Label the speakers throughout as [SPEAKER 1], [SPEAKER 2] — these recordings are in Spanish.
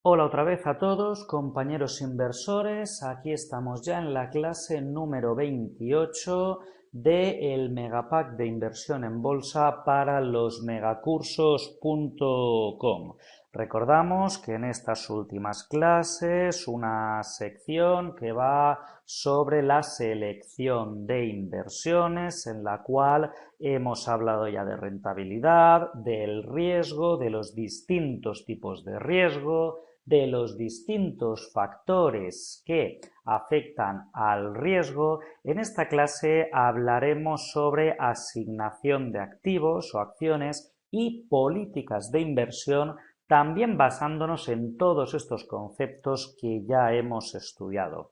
[SPEAKER 1] Hola otra vez a todos, compañeros inversores. Aquí estamos ya en la clase número 28 del Megapack de inversión en bolsa para los megacursos.com. Recordamos que en estas últimas clases una sección que va sobre la selección de inversiones, en la cual hemos hablado ya de rentabilidad, del riesgo, de los distintos tipos de riesgo, de los distintos factores que afectan al riesgo. En esta clase hablaremos sobre asignación de activos o acciones y políticas de inversión, también basándonos en todos estos conceptos que ya hemos estudiado.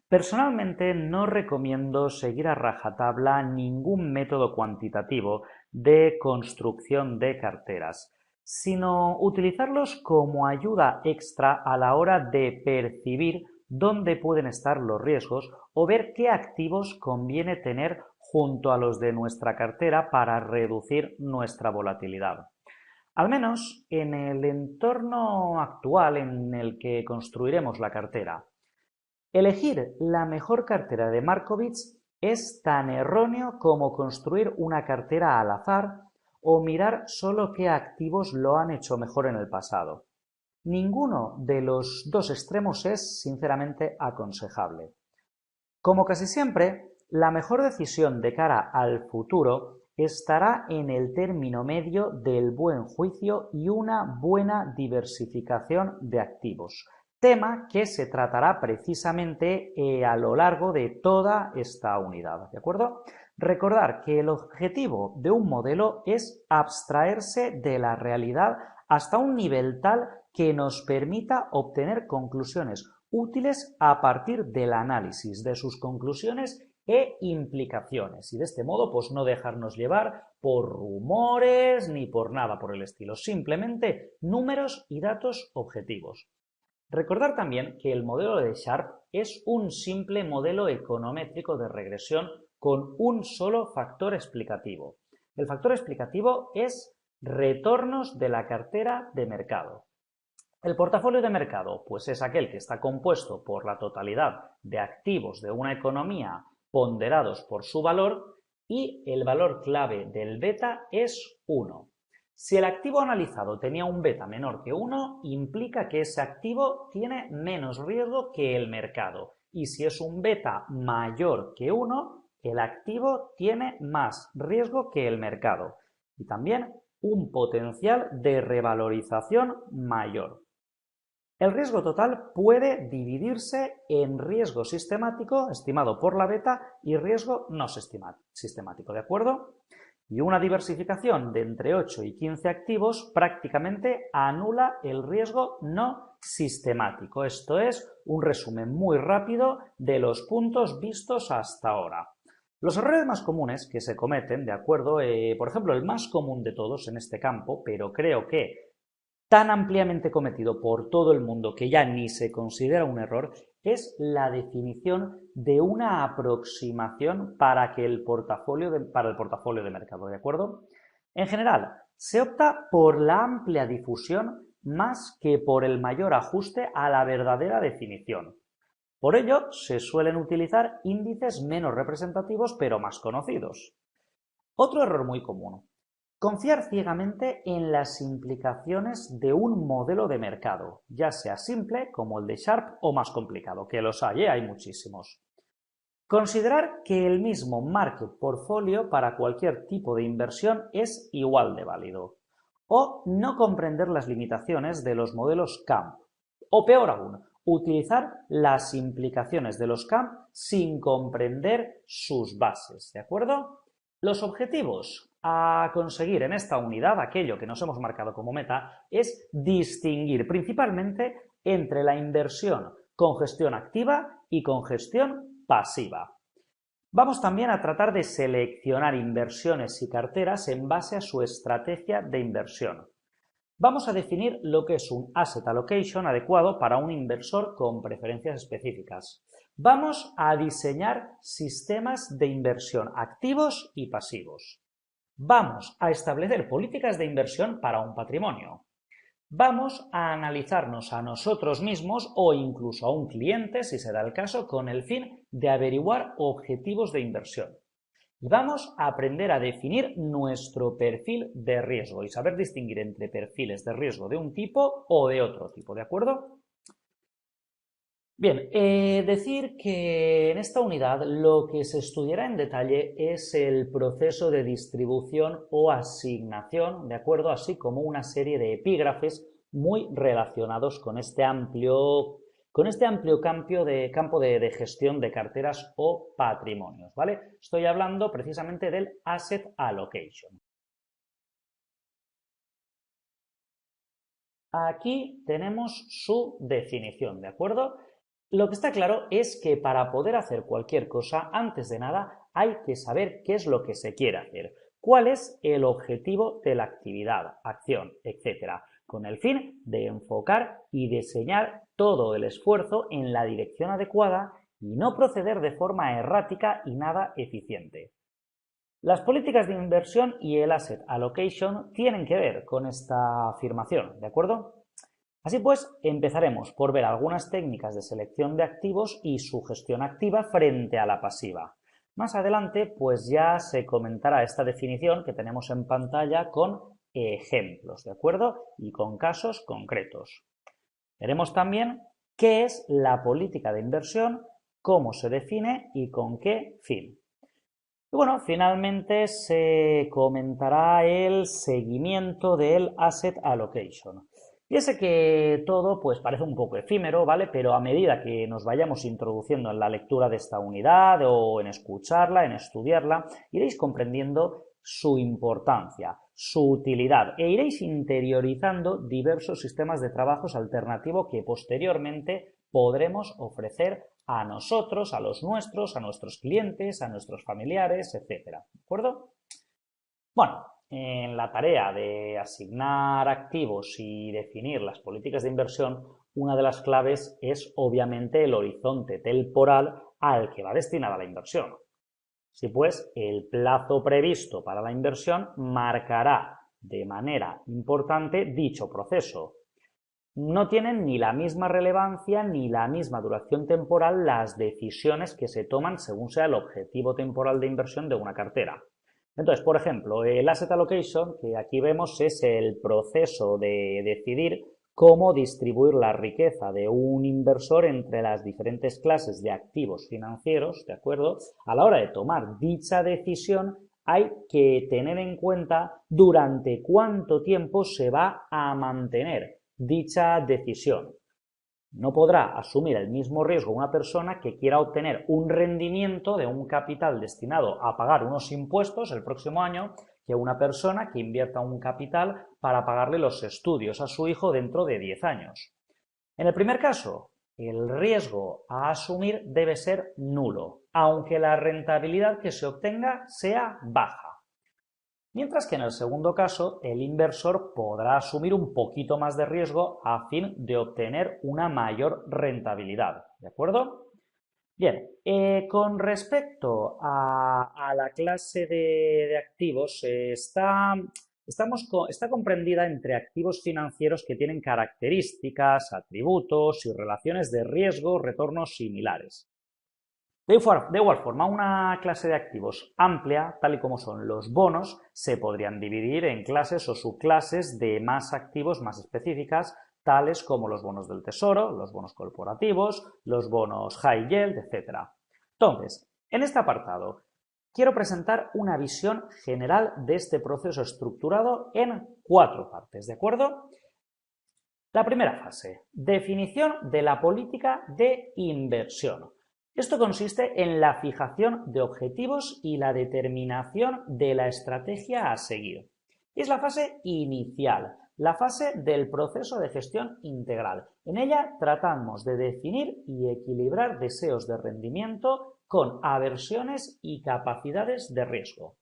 [SPEAKER 1] Personalmente no recomiendo seguir a rajatabla ningún método cuantitativo de construcción de carteras, sino utilizarlos como ayuda extra a la hora de percibir dónde pueden estar los riesgos o ver qué activos conviene tener junto a los de nuestra cartera para reducir nuestra volatilidad. Al menos en el entorno actual en el que construiremos la cartera. Elegir la mejor cartera de Markowitz es tan erróneo como construir una cartera al azar o mirar solo qué activos lo han hecho mejor en el pasado. Ninguno de los dos extremos es, sinceramente, aconsejable. Como casi siempre, la mejor decisión de cara al futuro estará en el término medio del buen juicio y una buena diversificación de activos, tema que se tratará precisamente a lo largo de toda esta unidad, ¿de acuerdo? Recordar que el objetivo de un modelo es abstraerse de la realidad hasta un nivel tal que nos permita obtener conclusiones útiles a partir del análisis de sus conclusiones e implicaciones, y de este modo pues no dejarnos llevar por rumores ni por nada por el estilo, simplemente números y datos objetivos. Recordar también que el modelo de Sharpe es un simple modelo econométrico de regresión con un solo factor explicativo. El factor explicativo es retornos de la cartera de mercado. El portafolio de mercado, pues es aquel que está compuesto por la totalidad de activos de una economía ponderados por su valor, y el valor clave del beta es 1. Si el activo analizado tenía un beta menor que 1, implica que ese activo tiene menos riesgo que el mercado. Y si es un beta mayor que 1, el activo tiene más riesgo que el mercado. Y también un potencial de revalorización mayor. El riesgo total puede dividirse en riesgo sistemático, estimado por la beta, y riesgo no sistemático, ¿de acuerdo? Y una diversificación de entre 8 y 15 activos prácticamente anula el riesgo no sistemático. Esto es un resumen muy rápido de los puntos vistos hasta ahora. Los errores más comunes que se cometen, ¿de acuerdo? Por ejemplo, el más común de todos en este campo, pero creo que tan ampliamente cometido por todo el mundo que ya ni se considera un error, es la definición de una aproximación para el portafolio de mercado, ¿de acuerdo? En general, se opta por la amplia difusión más que por el mayor ajuste a la verdadera definición. Por ello, se suelen utilizar índices menos representativos pero más conocidos. Otro error muy común: confiar ciegamente en las implicaciones de un modelo de mercado, ya sea simple como el de Sharpe o más complicado, que los hay muchísimos. Considerar que el mismo market portfolio para cualquier tipo de inversión es igual de válido. O no comprender las limitaciones de los modelos CAMP. O peor aún, utilizar las implicaciones de los CAMP sin comprender sus bases, ¿de acuerdo? Los objetivos a conseguir en esta unidad, aquello que nos hemos marcado como meta, es distinguir principalmente entre la inversión con gestión activa y con gestión pasiva. Vamos también a tratar de seleccionar inversiones y carteras en base a su estrategia de inversión. Vamos a definir lo que es un asset allocation adecuado para un inversor con preferencias específicas. Vamos a diseñar sistemas de inversión activos y pasivos. Vamos a establecer políticas de inversión para un patrimonio. vamos a analizarnos a nosotros mismos o incluso a un cliente, si se da el caso, con el fin de averiguar objetivos de inversión. Y vamos a aprender a definir nuestro perfil de riesgo y saber distinguir entre perfiles de riesgo de un tipo o de otro tipo, ¿de acuerdo? Bien, decir que en esta unidad lo que se estudiará en detalle es el proceso de distribución o asignación, ¿de acuerdo? Así como una serie de epígrafes muy relacionados con este amplio campo de gestión de carteras o patrimonios, ¿vale? Estoy hablando precisamente del Asset Allocation. Aquí tenemos su definición, ¿de acuerdo? Lo que está claro es que para poder hacer cualquier cosa, antes de nada, hay que saber qué es lo que se quiere hacer, cuál es el objetivo de la actividad, acción, etcétera, con el fin de enfocar y diseñar todo el esfuerzo en la dirección adecuada y no proceder de forma errática y nada eficiente. Las políticas de inversión y el asset allocation tienen que ver con esta afirmación, ¿de acuerdo? Así pues, empezaremos por ver algunas técnicas de selección de activos y su gestión activa frente a la pasiva. Más adelante, pues ya se comentará esta definición que tenemos en pantalla con ejemplos, ¿de acuerdo? Y con casos concretos. Veremos también qué es la política de inversión, cómo se define y con qué fin. Y bueno, finalmente se comentará el seguimiento del asset allocation. Piense que todo pues parece un poco efímero, ¿vale? Pero a medida que nos vayamos introduciendo en la lectura de esta unidad o en escucharla, en estudiarla, iréis comprendiendo su importancia, su utilidad e iréis interiorizando diversos sistemas de trabajos alternativos que posteriormente podremos ofrecer a nosotros, a los nuestros, a nuestros clientes, a nuestros familiares, etcétera. ¿De acuerdo? Bueno, en la tarea de asignar activos y definir las políticas de inversión, una de las claves es obviamente el horizonte temporal al que va destinada la inversión. Si pues el plazo previsto para la inversión marcará de manera importante dicho proceso. No tienen ni la misma relevancia ni la misma duración temporal las decisiones que se toman según sea el objetivo temporal de inversión de una cartera. Entonces, por ejemplo, el Asset Allocation, que aquí vemos, es el proceso de decidir cómo distribuir la riqueza de un inversor entre las diferentes clases de activos financieros, ¿de acuerdo? A la hora de tomar dicha decisión, hay que tener en cuenta durante cuánto tiempo se va a mantener dicha decisión. No podrá asumir el mismo riesgo una persona que quiera obtener un rendimiento de un capital destinado a pagar unos impuestos el próximo año que una persona que invierta un capital para pagarle los estudios a su hijo dentro de 10 años. En el primer caso, el riesgo a asumir debe ser nulo, aunque la rentabilidad que se obtenga sea baja. Mientras que en el segundo caso, el inversor podrá asumir un poquito más de riesgo a fin de obtener una mayor rentabilidad. ¿De acuerdo? Bien, con respecto a la clase de activos, está comprendida entre activos financieros que tienen características, atributos y relaciones de riesgo-retorno similares. De igual forma, una clase de activos amplia, tal y como son los bonos, se podrían dividir en clases o subclases de más activos más específicas, tales como los bonos del tesoro, los bonos corporativos, los bonos high yield, etc. Entonces, en este apartado, quiero presentar una visión general de este proceso estructurado en 4 partes, ¿de acuerdo? La primera fase, definición de la política de inversión. Esto consiste en la fijación de objetivos y la determinación de la estrategia a seguir. Es la fase inicial, la fase del proceso de gestión integral. En ella tratamos de definir y equilibrar deseos de rendimiento con aversiones y capacidades de riesgo.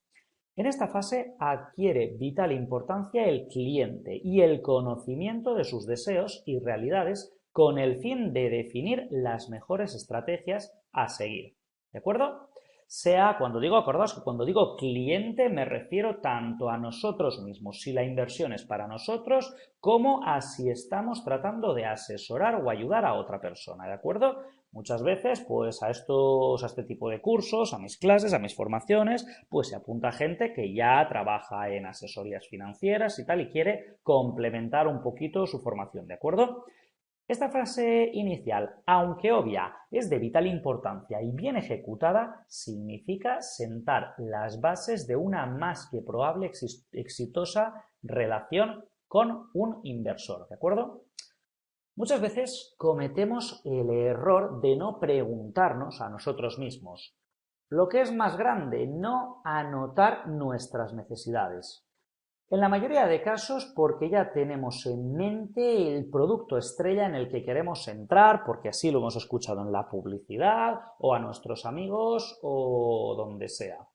[SPEAKER 1] En esta fase adquiere vital importancia el cliente y el conocimiento de sus deseos y realidades con el fin de definir las mejores estrategias a seguir. ¿De acuerdo? sea, cuando digo, acordaos que cuando digo cliente me refiero tanto a nosotros mismos, si la inversión es para nosotros, como a si estamos tratando de asesorar o ayudar a otra persona, ¿de acuerdo? Muchas veces, pues a este tipo de cursos, a mis clases, a mis formaciones, pues se apunta gente que ya trabaja en asesorías financieras y tal y quiere complementar un poquito su formación, ¿de acuerdo? Esta frase inicial, aunque obvia, es de vital importancia y bien ejecutada, significa sentar las bases de una más que probable exitosa relación con un inversor, ¿de acuerdo? Muchas veces cometemos el error de no preguntarnos a nosotros mismos lo que es más grande, no anotar nuestras necesidades. En la mayoría de casos porque ya tenemos en mente el producto estrella en el que queremos entrar, porque así lo hemos escuchado en la publicidad o a nuestros amigos o donde sea.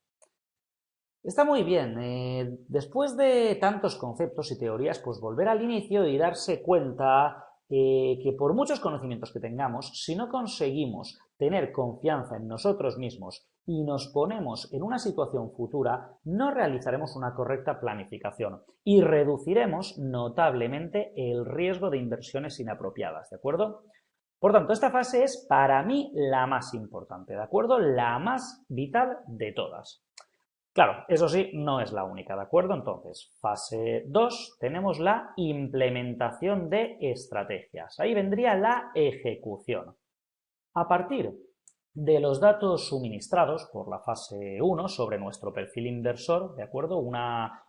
[SPEAKER 1] Está muy bien. Después de tantos conceptos y teorías, pues volver al inicio y darse cuenta que por muchos conocimientos que tengamos, si no conseguimos tener confianza en nosotros mismos y nos ponemos en una situación futura, no realizaremos una correcta planificación y reduciremos notablemente el riesgo de inversiones inapropiadas, ¿de acuerdo? Por tanto, esta fase es para mí la más importante, ¿de acuerdo? La más vital de todas. Claro, eso sí, no es la única, ¿de acuerdo? Entonces, fase 2, tenemos la implementación de estrategias. Ahí vendría la ejecución. A partir de los datos suministrados por la fase 1 sobre nuestro perfil inversor, ¿de acuerdo? Una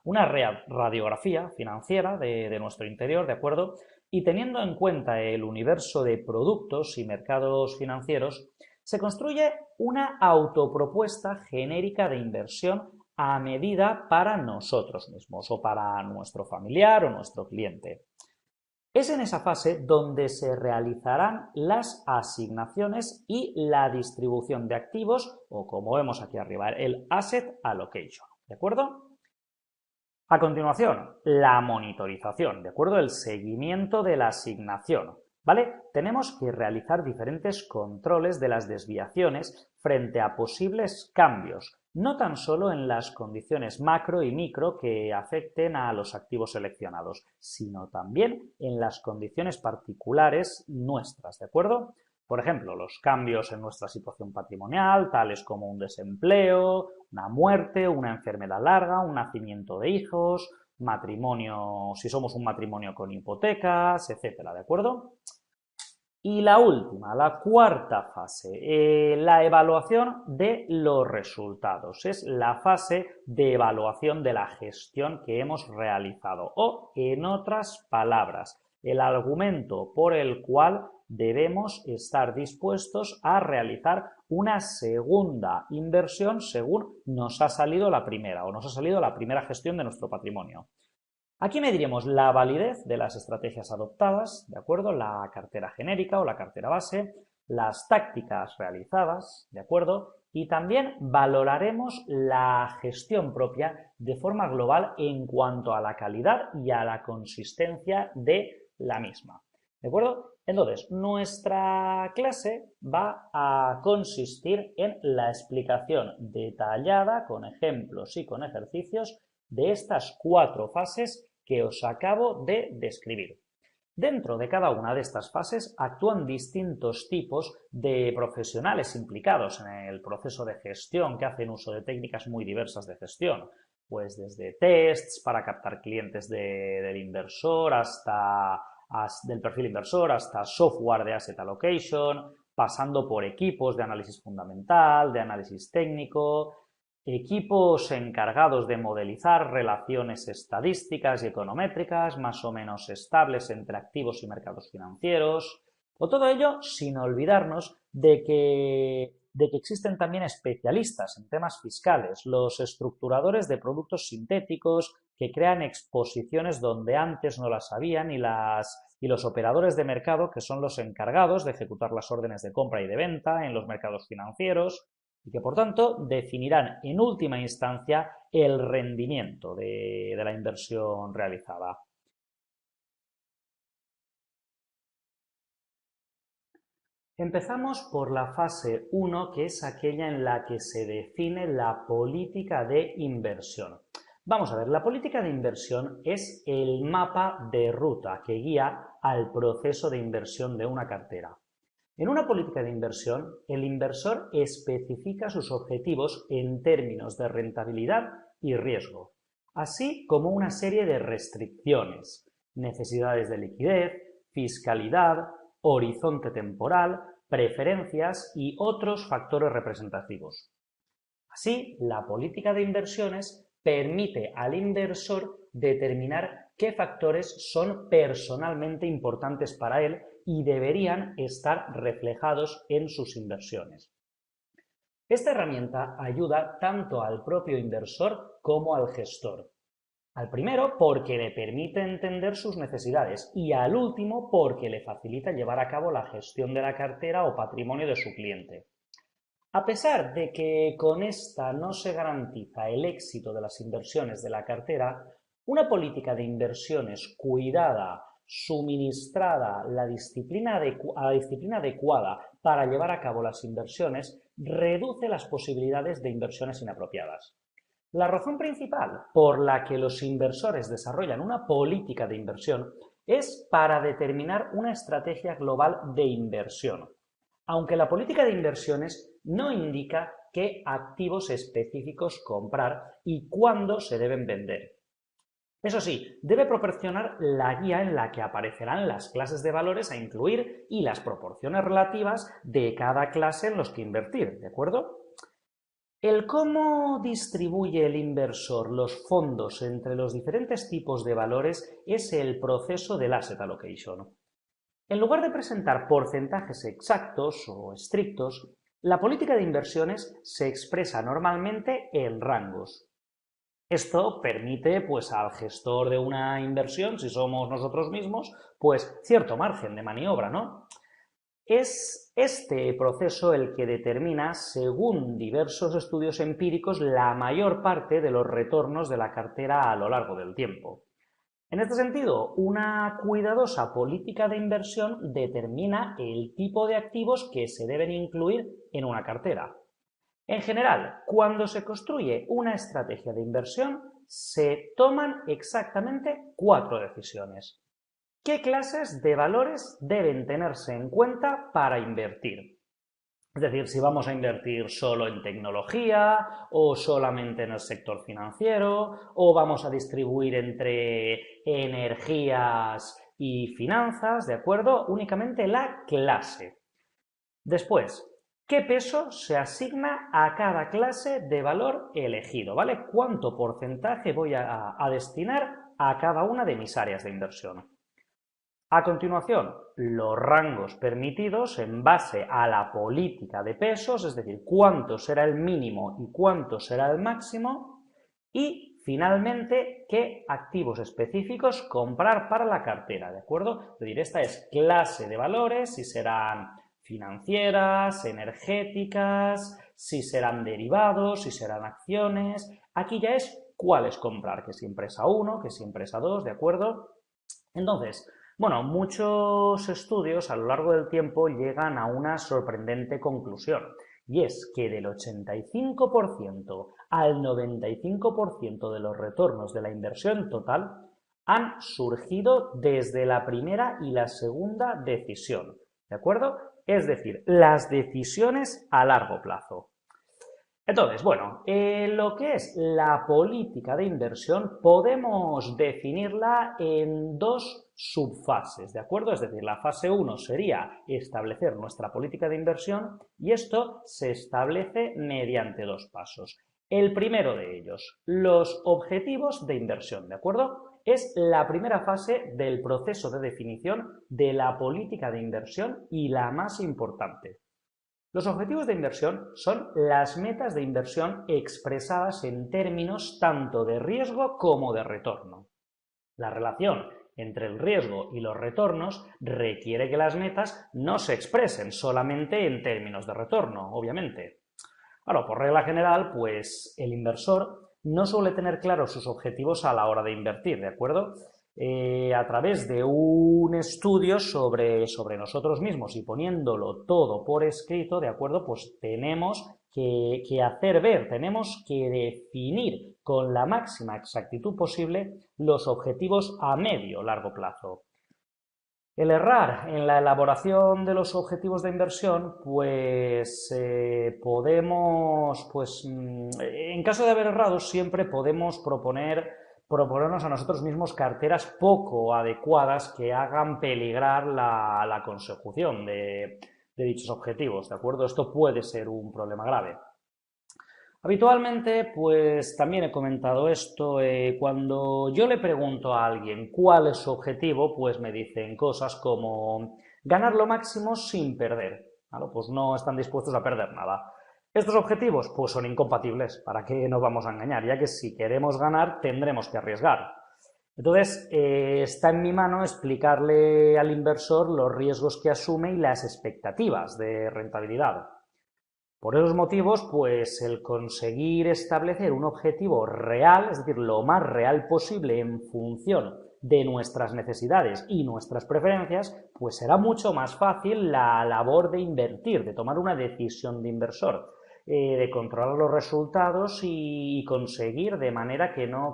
[SPEAKER 1] radiografía financiera de nuestro interior, ¿de acuerdo? Y teniendo en cuenta el universo de productos y mercados financieros, se construye una autopropuesta genérica de inversión a medida para nosotros mismos o para nuestro familiar o nuestro cliente. Es en esa fase donde se realizarán las asignaciones y la distribución de activos o, como vemos aquí arriba, el Asset Allocation, ¿de acuerdo? A continuación, la monitorización, ¿de acuerdo? El seguimiento de la asignación, ¿vale? Tenemos que realizar diferentes controles de las desviaciones frente a posibles cambios, no tan solo en las condiciones macro y micro que afecten a los activos seleccionados, sino también en las condiciones particulares nuestras, ¿de acuerdo? Por ejemplo, los cambios en nuestra situación patrimonial, tales como un desempleo, una muerte, una enfermedad larga, un nacimiento de hijos, matrimonio, si somos un matrimonio con hipotecas, etcétera, ¿de acuerdo? Y la última, la cuarta fase, la evaluación de los resultados. Es la fase de evaluación de la gestión que hemos realizado. O, en otras palabras, el argumento por el cual debemos estar dispuestos a realizar una segunda inversión según nos ha salido la primera o nos ha salido la primera gestión de nuestro patrimonio. Aquí mediremos la validez de las estrategias adoptadas, ¿de acuerdo? La cartera genérica o la cartera base, las tácticas realizadas, ¿de acuerdo? Y también valoraremos la gestión propia de forma global en cuanto a la calidad y a la consistencia de la misma, ¿de acuerdo? Entonces, nuestra clase va a consistir en la explicación detallada con ejemplos y con ejercicios de estas 4 fases que os acabo de describir. Dentro de cada una de estas fases actúan distintos tipos de profesionales implicados en el proceso de gestión que hacen uso de técnicas muy diversas de gestión, pues desde tests para captar clientes del inversor del perfil inversor hasta software de asset allocation, pasando por equipos de análisis fundamental, de análisis técnico, equipos encargados de modelizar relaciones estadísticas y econométricas más o menos estables entre activos y mercados financieros, o todo ello sin olvidarnos de que existen también especialistas en temas fiscales, los estructuradores de productos sintéticos que crean exposiciones donde antes no las habían y los operadores de mercado que son los encargados de ejecutar las órdenes de compra y de venta en los mercados financieros, y que por tanto definirán en última instancia el rendimiento de la inversión realizada. Empezamos por la fase 1, que es aquella en la que se define la política de inversión. Vamos a ver, la política de inversión es el mapa de ruta que guía al proceso de inversión de una cartera. En una política de inversión, el inversor especifica sus objetivos en términos de rentabilidad y riesgo, así como una serie de restricciones, necesidades de liquidez, fiscalidad, horizonte temporal, preferencias y otros factores representativos. Así, la política de inversiones permite al inversor determinar qué factores son personalmente importantes para él y deberían estar reflejados en sus inversiones. Esta herramienta ayuda tanto al propio inversor como al gestor. Al primero porque le permite entender sus necesidades y al último porque le facilita llevar a cabo la gestión de la cartera o patrimonio de su cliente. A pesar de que con esta no se garantiza el éxito de las inversiones de la cartera, una política de inversiones cuidada, suministrada la disciplina adecuada para llevar a cabo las inversiones, reduce las posibilidades de inversiones inapropiadas. La razón principal por la que los inversores desarrollan una política de inversión es para determinar una estrategia global de inversión, aunque la política de inversiones no indica qué activos específicos comprar y cuándo se deben vender. Eso sí, debe proporcionar la guía en la que aparecerán las clases de valores a incluir y las proporciones relativas de cada clase en los que invertir, ¿de acuerdo? El cómo distribuye el inversor los fondos entre los diferentes tipos de valores es el proceso del asset allocation. En lugar de presentar porcentajes exactos o estrictos, la política de inversiones se expresa normalmente en rangos. Esto permite, pues, al gestor de una inversión, si somos nosotros mismos, pues cierto margen de maniobra, ¿no? Es este proceso el que determina, según diversos estudios empíricos, la mayor parte de los retornos de la cartera a lo largo del tiempo. En este sentido, una cuidadosa política de inversión determina el tipo de activos que se deben incluir en una cartera. En general, cuando se construye una estrategia de inversión, se toman exactamente 4 decisiones. ¿Qué clases de valores deben tenerse en cuenta para invertir? Es decir, si vamos a invertir solo en tecnología o solamente en el sector financiero o vamos a distribuir entre energías y finanzas, ¿de acuerdo? Únicamente la clase. Después, ¿qué peso se asigna a cada clase de valor elegido? ¿Vale? ¿Cuánto porcentaje voy a destinar a cada una de mis áreas de inversión? A continuación, los rangos permitidos en base a la política de pesos, es decir, cuánto será el mínimo y cuánto será el máximo, y finalmente, qué activos específicos comprar para la cartera, ¿de acuerdo? Es decir, esta es clase de valores, si serán financieras, energéticas, si serán derivados, si serán acciones. Aquí ya es cuáles comprar, que si empresa 1, que si empresa 2, ¿de acuerdo? Entonces, bueno, muchos estudios a lo largo del tiempo llegan a una sorprendente conclusión, y es que del 85% al 95% de los retornos de la inversión total han surgido desde la primera y la segunda decisión, ¿de acuerdo? Es decir, las decisiones a largo plazo. Entonces, bueno, lo que es la política de inversión podemos definirla en 2 subfases, ¿de acuerdo? Es decir, la fase 1 sería establecer nuestra política de inversión y esto se establece mediante 2 pasos. El primero de ellos, los objetivos de inversión, ¿de acuerdo? Es la primera fase del proceso de definición de la política de inversión y la más importante. Los objetivos de inversión son las metas de inversión expresadas en términos tanto de riesgo como de retorno. La relación entre el riesgo y los retornos requiere que las metas no se expresen solamente en términos de retorno, obviamente. Ahora, por regla general, pues el inversor no suele tener claros sus objetivos a la hora de invertir, ¿de acuerdo? a través de un estudio sobre nosotros mismos y poniéndolo todo por escrito, ¿de acuerdo? Pues tenemos que hacer ver, tenemos que definir con la máxima exactitud posible los objetivos a medio largo plazo. El errar en la elaboración de los objetivos de inversión, pues podemos, pues en caso de haber errado, siempre podemos proponernos a nosotros mismos carteras poco adecuadas que hagan peligrar la consecución de dichos objetivos, ¿de acuerdo? Esto puede ser un problema grave. Habitualmente, pues también he comentado esto, cuando yo le pregunto a alguien cuál es su objetivo, pues me dicen cosas como ganar lo máximo sin perder, ¿vale? Pues no están dispuestos a perder nada. Estos objetivos, pues son incompatibles, ¿para qué nos vamos a engañar? Ya que si queremos ganar, tendremos que arriesgar. Entonces, está en mi mano explicarle al inversor los riesgos que asume y las expectativas de rentabilidad. Por esos motivos, pues el conseguir establecer un objetivo real, es decir, lo más real posible en función de nuestras necesidades y nuestras preferencias, pues será mucho más fácil la labor de invertir, de tomar una decisión de inversor, de controlar los resultados y conseguir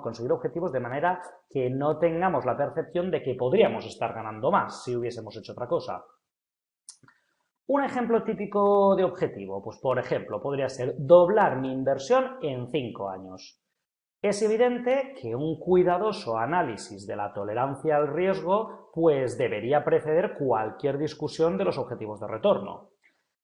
[SPEAKER 1] conseguir objetivos de manera que no tengamos la percepción de que podríamos estar ganando más si hubiésemos hecho otra cosa. Un ejemplo típico de objetivo, pues por ejemplo, podría ser doblar mi inversión en 5 años. Es evidente que un cuidadoso análisis de la tolerancia al riesgo pues debería preceder cualquier discusión de los objetivos de retorno.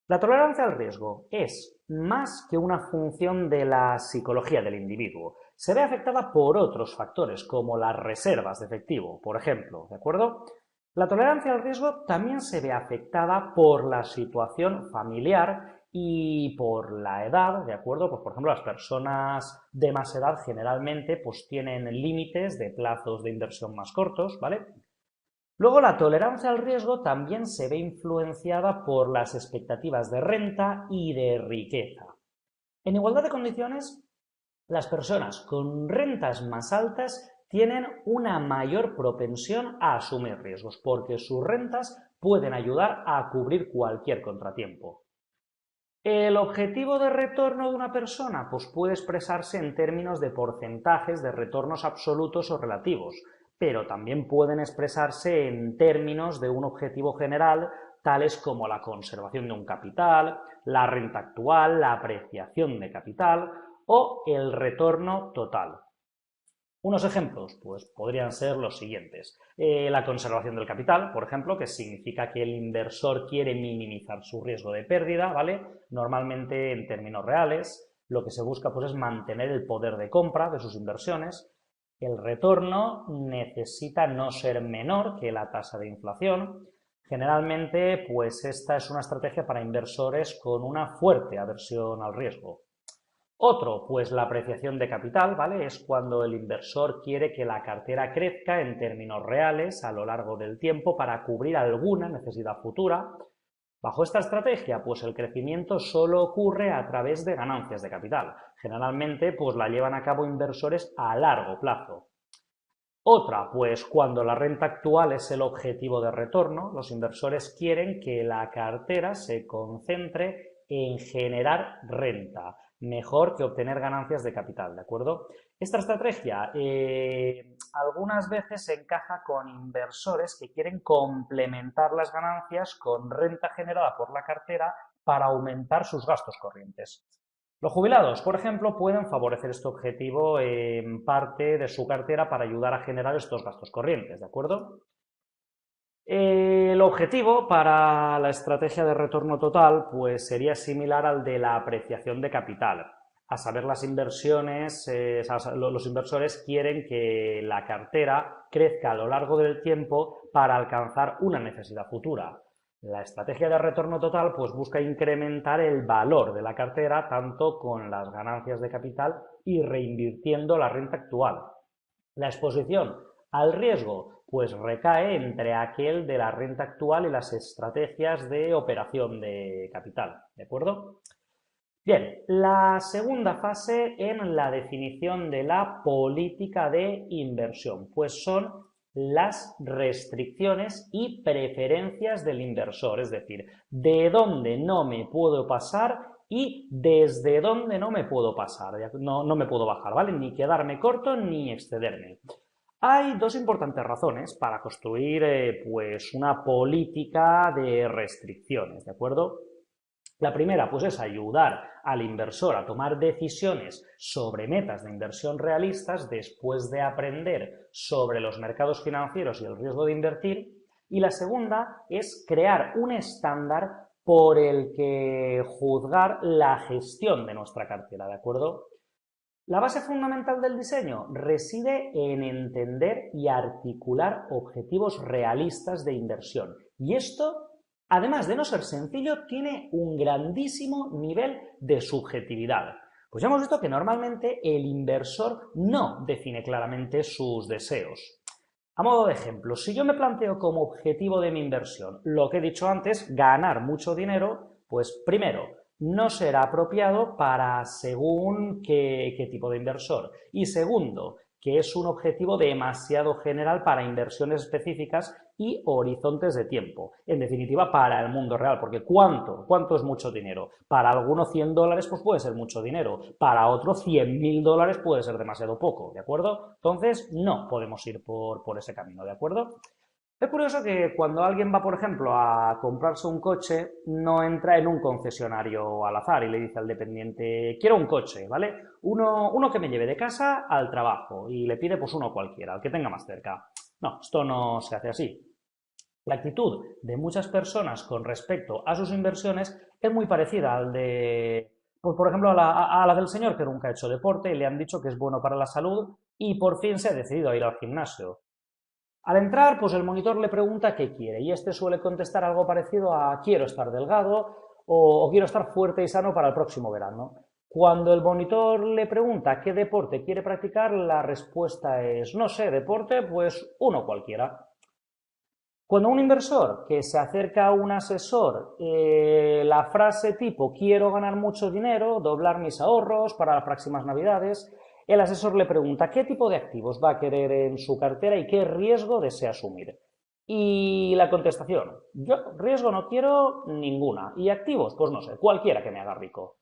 [SPEAKER 1] La tolerancia al riesgo es más que una función de la psicología del individuo. Se ve afectada por otros factores, como las reservas de efectivo, por ejemplo, ¿de acuerdo? La tolerancia al riesgo también se ve afectada por la situación familiar y por la edad, ¿de acuerdo? Pues por ejemplo, las personas de más edad generalmente pues tienen límites de plazos de inversión más cortos, ¿vale? Luego, la tolerancia al riesgo también se ve influenciada por las expectativas de renta y de riqueza. En igualdad de condiciones, las personas con rentas más altas tienen una mayor propensión a asumir riesgos, porque sus rentas pueden ayudar a cubrir cualquier contratiempo. ¿El objetivo de retorno de una persona? Pues puede expresarse en términos de porcentajes de retornos absolutos o relativos, pero también pueden expresarse en términos de un objetivo general, tales como la conservación de un capital, la renta actual, la apreciación de capital o el retorno total. Unos ejemplos, pues podrían ser los siguientes. La conservación del capital, por ejemplo, que significa que el inversor quiere minimizar su riesgo de pérdida, ¿vale? Normalmente en términos reales, lo que se busca pues es mantener el poder de compra de sus inversiones. El retorno necesita no ser menor que la tasa de inflación. Generalmente, pues esta es una estrategia para inversores con una fuerte aversión al riesgo. Otro, pues la apreciación de capital, ¿vale? Es cuando el inversor quiere que la cartera crezca en términos reales a lo largo del tiempo para cubrir alguna necesidad futura. Bajo esta estrategia, pues el crecimiento solo ocurre a través de ganancias de capital. Generalmente, pues la llevan a cabo inversores a largo plazo. Otra, pues cuando la renta actual es el objetivo de retorno, los inversores quieren que la cartera se concentre en generar renta, mejor que obtener ganancias de capital, ¿de acuerdo? Esta estrategia algunas veces encaja con inversores que quieren complementar las ganancias con renta generada por la cartera para aumentar sus gastos corrientes. Los jubilados, por ejemplo, pueden favorecer este objetivo en parte de su cartera para ayudar a generar estos gastos corrientes, ¿de acuerdo? El objetivo para la estrategia de retorno total pues sería similar al de la apreciación de capital. A saber, las inversiones, los inversores quieren que la cartera crezca a lo largo del tiempo para alcanzar una necesidad futura. La estrategia de retorno total pues busca incrementar el valor de la cartera tanto con las ganancias de capital y reinvirtiendo la renta actual. La exposición al riesgo pues recae entre aquel de la renta actual y las estrategias de operación de capital, ¿de acuerdo? Bien, la segunda fase en la definición de la política de inversión, pues son las restricciones y preferencias del inversor, es decir, de dónde no me puedo pasar y desde dónde no me puedo pasar, no me puedo bajar, ¿vale? Ni quedarme corto ni excederme. Hay dos importantes razones para construir pues una política de restricciones, ¿de acuerdo? La primera, pues es ayudar al inversor a tomar decisiones sobre metas de inversión realistas después de aprender sobre los mercados financieros y el riesgo de invertir. Y la segunda es crear un estándar por el que juzgar la gestión de nuestra cartera, ¿de acuerdo? La base fundamental del diseño reside en entender y articular objetivos realistas de inversión. Y esto, además de no ser sencillo, tiene un grandísimo nivel de subjetividad. Pues ya hemos visto que normalmente el inversor no define claramente sus deseos. A modo de ejemplo, si yo me planteo como objetivo de mi inversión lo que he dicho antes, ganar mucho dinero, pues primero, no será apropiado para según qué tipo de inversor. Y segundo, que es un objetivo demasiado general para inversiones específicas y horizontes de tiempo. En definitiva, para el mundo real, porque ¿cuánto es mucho dinero? Para algunos $100 pues puede ser mucho dinero, para otros $100.000 puede ser demasiado poco, ¿de acuerdo? Entonces, no podemos ir por ese camino, ¿de acuerdo? Es curioso que cuando alguien va, por ejemplo, a comprarse un coche, no entra en un concesionario al azar y le dice al dependiente, quiero un coche, ¿vale? Uno que me lleve de casa al trabajo y le pide pues uno cualquiera, el que tenga más cerca. No, esto no se hace así. La actitud de muchas personas con respecto a sus inversiones es muy parecida al de, pues, por ejemplo, a la del señor que nunca ha hecho deporte y le han dicho que es bueno para la salud y por fin se ha decidido a ir al gimnasio. Al entrar, pues el monitor le pregunta qué quiere y este suele contestar algo parecido a quiero estar delgado o quiero estar fuerte y sano para el próximo verano. Cuando el monitor le pregunta qué deporte quiere practicar, la respuesta es no sé, deporte, pues uno cualquiera. Cuando un inversor que se acerca a un asesor, la frase tipo quiero ganar mucho dinero, doblar mis ahorros para las próximas navidades, el asesor le pregunta qué tipo de activos va a querer en su cartera y qué riesgo desea asumir. Y la contestación, yo riesgo no quiero ninguna. Y activos, pues no sé, cualquiera que me haga rico.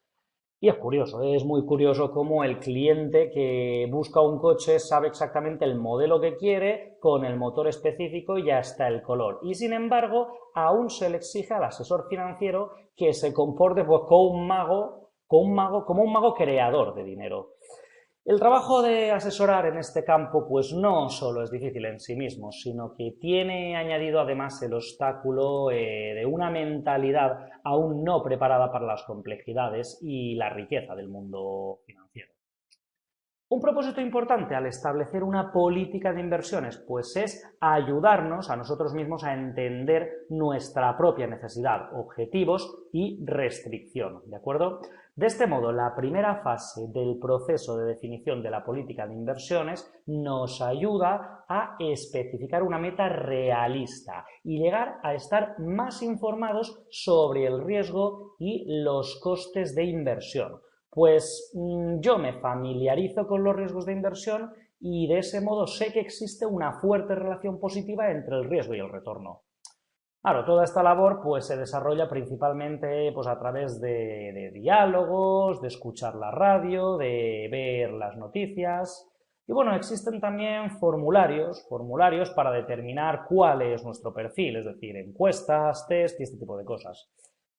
[SPEAKER 1] Y es muy curioso cómo el cliente que busca un coche sabe exactamente el modelo que quiere, con el motor específico y hasta el color. Y sin embargo, aún se le exige al asesor financiero que se comporte pues, como un mago creador de dinero. El trabajo de asesorar en este campo pues no solo es difícil en sí mismo, sino que tiene añadido además el obstáculo de una mentalidad aún no preparada para las complejidades y la riqueza del mundo financiero. Un propósito importante al establecer una política de inversiones, pues es ayudarnos a nosotros mismos a entender nuestra propia necesidad, objetivos y restricción, ¿de acuerdo? De este modo, la primera fase del proceso de definición de la política de inversiones nos ayuda a especificar una meta realista y llegar a estar más informados sobre el riesgo y los costes de inversión. Pues yo me familiarizo con los riesgos de inversión y de ese modo sé que existe una fuerte relación positiva entre el riesgo y el retorno. Claro, toda esta labor pues se desarrolla principalmente pues, a través de diálogos, de escuchar la radio, de ver las noticias. Y bueno, existen también formularios para determinar cuál es nuestro perfil, es decir, encuestas, test y este tipo de cosas.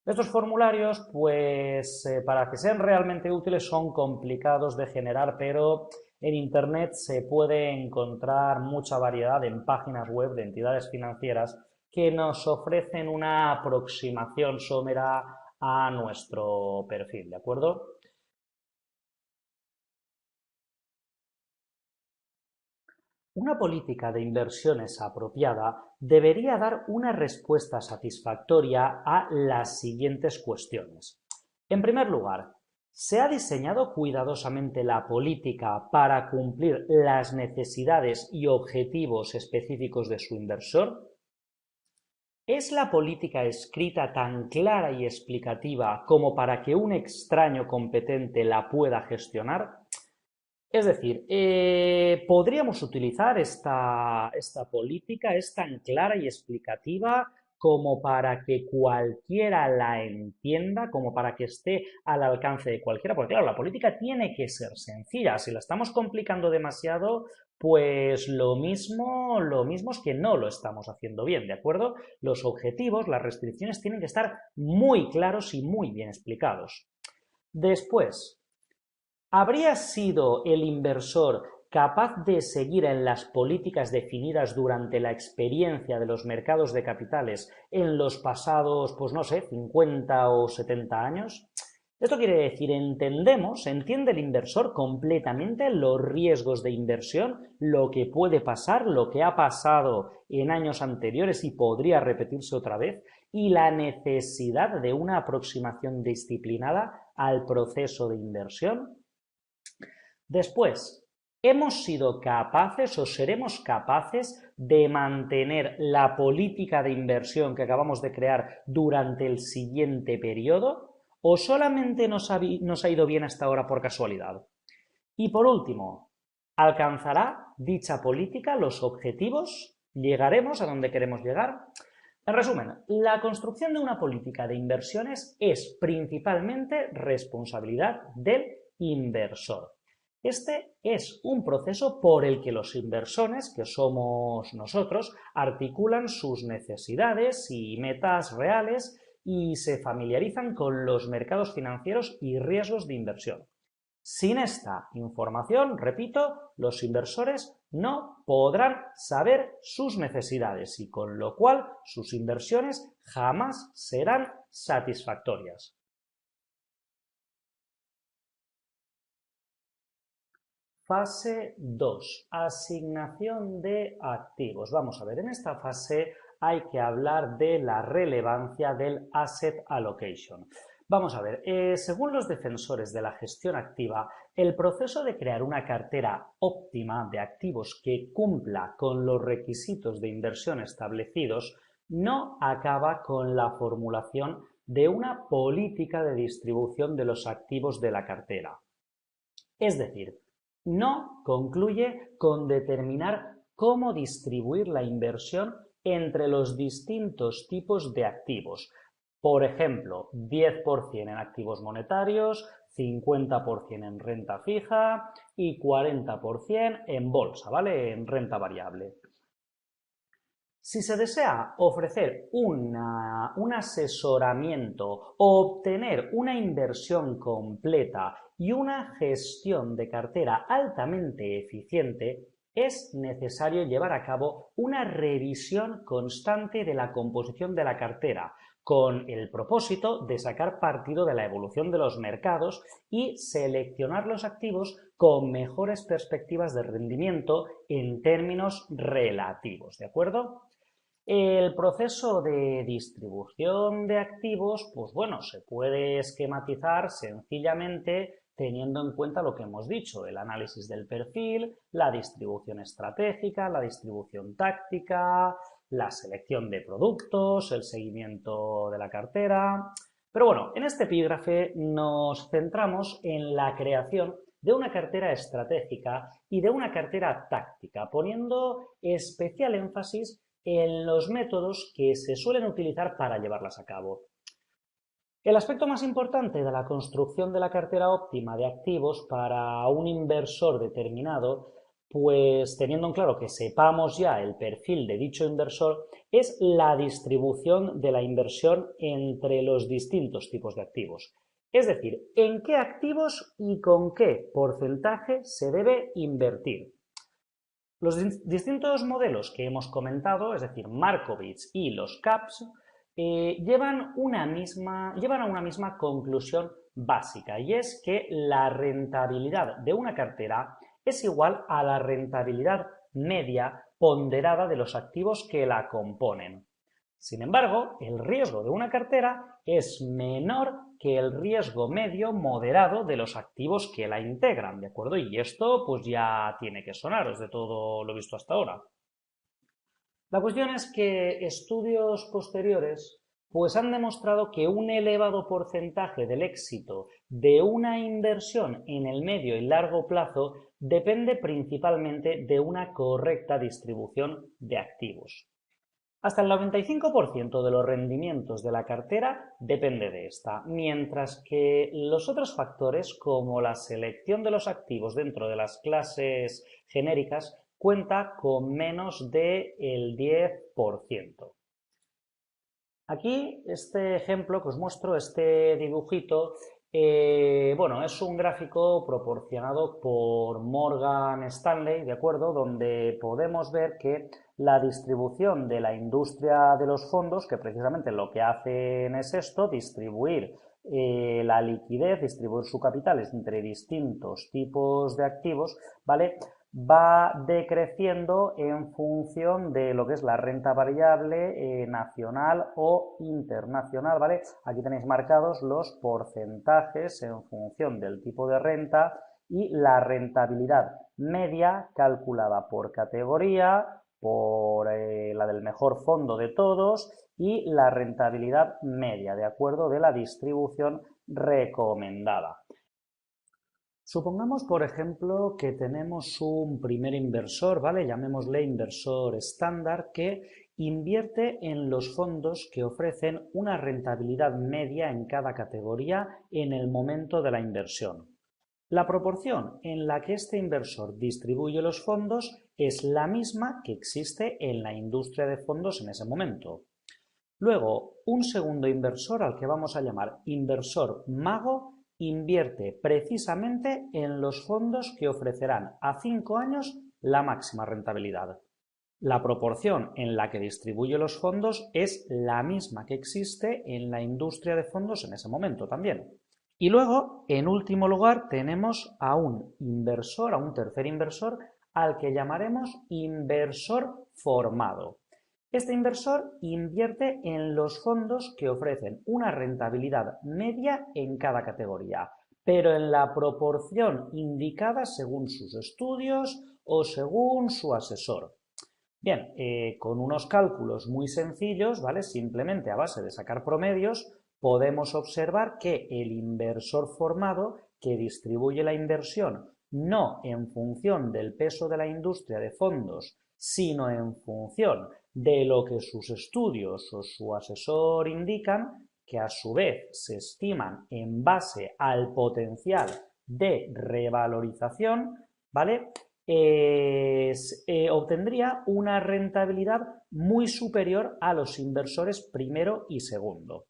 [SPEAKER 1] Estos formularios, pues para que sean realmente útiles son complicados de generar, pero en Internet se puede encontrar mucha variedad en páginas web de entidades financieras que nos ofrecen una aproximación somera a nuestro perfil, ¿de acuerdo? Una política de inversiones apropiada debería dar una respuesta satisfactoria a las siguientes cuestiones. En primer lugar, ¿se ha diseñado cuidadosamente la política para cumplir las necesidades y objetivos específicos de su inversor? ¿Es la política escrita tan clara y explicativa como para que un extraño competente la pueda gestionar? Es decir, podríamos utilizar esta política, es tan clara y explicativa como para que cualquiera la entienda, como para que esté al alcance de cualquiera, porque claro, la política tiene que ser sencilla, si la estamos complicando demasiado, pues lo mismo es que no lo estamos haciendo bien, ¿de acuerdo? Los objetivos, las restricciones tienen que estar muy claros y muy bien explicados. Después, ¿habría sido el inversor capaz de seguir en las políticas definidas durante la experiencia de los mercados de capitales en los pasados, pues no sé, 50 o 70 años? Esto quiere decir, entiende el inversor completamente los riesgos de inversión, lo que puede pasar, lo que ha pasado en años anteriores y podría repetirse otra vez, y la necesidad de una aproximación disciplinada al proceso de inversión. Después, ¿hemos sido capaces o seremos capaces de mantener la política de inversión que acabamos de crear durante el siguiente periodo? ¿O solamente nos ha ido bien hasta ahora por casualidad? Y por último, ¿alcanzará dicha política los objetivos? ¿Llegaremos a donde queremos llegar? En resumen, la construcción de una política de inversiones es principalmente responsabilidad del inversor. Este es un proceso por el que los inversores, que somos nosotros, articulan sus necesidades y metas reales y se familiarizan con los mercados financieros y riesgos de inversión. Sin esta información, repito, los inversores no podrán saber sus necesidades y con lo cual sus inversiones jamás serán satisfactorias. Fase 2. Asignación de activos. Vamos a ver, en esta fase hay que hablar de la relevancia del asset allocation. Vamos a ver, según los defensores de la gestión activa, el proceso de crear una cartera óptima de activos que cumpla con los requisitos de inversión establecidos no acaba con la formulación de una política de distribución de los activos de la cartera. Es decir, no concluye con determinar cómo distribuir la inversión entre los distintos tipos de activos. Por ejemplo, 10% en activos monetarios, 50% en renta fija y 40% en bolsa, ¿vale? En renta variable. Si se desea ofrecer un asesoramiento o obtener una inversión completa y una gestión de cartera altamente eficiente, es necesario llevar a cabo una revisión constante de la composición de la cartera, con el propósito de sacar partido de la evolución de los mercados y seleccionar los activos con mejores perspectivas de rendimiento en términos relativos, ¿de acuerdo? El proceso de distribución de activos, pues bueno, se puede esquematizar sencillamente teniendo en cuenta lo que hemos dicho, el análisis del perfil, la distribución estratégica, la distribución táctica, la selección de productos, el seguimiento de la cartera. Pero bueno, en este epígrafe nos centramos en la creación de una cartera estratégica y de una cartera táctica, poniendo especial énfasis en los métodos que se suelen utilizar para llevarlas a cabo. El aspecto más importante de la construcción de la cartera óptima de activos para un inversor determinado, pues teniendo en claro que sepamos ya el perfil de dicho inversor, es la distribución de la inversión entre los distintos tipos de activos. Es decir, en qué activos y con qué porcentaje se debe invertir. Los distintos modelos que hemos comentado, es decir, Markowitz y los CAPS, llevan a una misma conclusión básica, y es que la rentabilidad de una cartera es igual a la rentabilidad media ponderada de los activos que la componen. Sin embargo, el riesgo de una cartera es menor que el riesgo medio moderado de los activos que la integran, ¿de acuerdo? Y esto pues ya tiene que sonaros de todo lo visto hasta ahora. La cuestión es que estudios posteriores Pues han demostrado que un elevado porcentaje del éxito de una inversión en el medio y largo plazo depende principalmente de una correcta distribución de activos. Hasta el 95% de los rendimientos de la cartera depende de esta, mientras que los otros factores, como la selección de los activos dentro de las clases genéricas, cuenta con menos del 10%. Aquí, este ejemplo que os muestro, este dibujito, bueno, es un gráfico proporcionado por Morgan Stanley, ¿de acuerdo? Donde podemos ver que la distribución de la industria de los fondos, que precisamente lo que hacen es esto, distribuir la liquidez, distribuir su capital entre distintos tipos de activos, ¿vale? Va decreciendo en función de lo que es la renta variable nacional o internacional, ¿vale? Aquí tenéis marcados los porcentajes en función del tipo de renta y la rentabilidad media calculada por categoría, por la del mejor fondo de todos y la rentabilidad media, de acuerdo, de la distribución recomendada. Supongamos, por ejemplo, que tenemos un primer inversor, ¿vale? Llamémosle inversor estándar, que invierte en los fondos que ofrecen una rentabilidad media en cada categoría en el momento de la inversión. La proporción en la que este inversor distribuye los fondos es la misma que existe en la industria de fondos en ese momento. Luego, un segundo inversor, al que vamos a llamar inversor mago, invierte precisamente en los fondos que ofrecerán a 5 años la máxima rentabilidad. La proporción en la que distribuye los fondos es la misma que existe en la industria de fondos en ese momento también. Y luego, en último lugar, tenemos a un inversor, a un tercer inversor, al que llamaremos inversor formado. Este inversor invierte en los fondos que ofrecen una rentabilidad media en cada categoría, pero en la proporción indicada según sus estudios o según su asesor. Bien, con unos cálculos muy sencillos, ¿vale? Simplemente a base de sacar promedios, podemos observar que el inversor formado, que distribuye la inversión no en función del peso de la industria de fondos, sino en función de lo que sus estudios o su asesor indican, que a su vez se estiman en base al potencial de revalorización, ¿vale? Obtendría una rentabilidad muy superior a los inversores primero y segundo.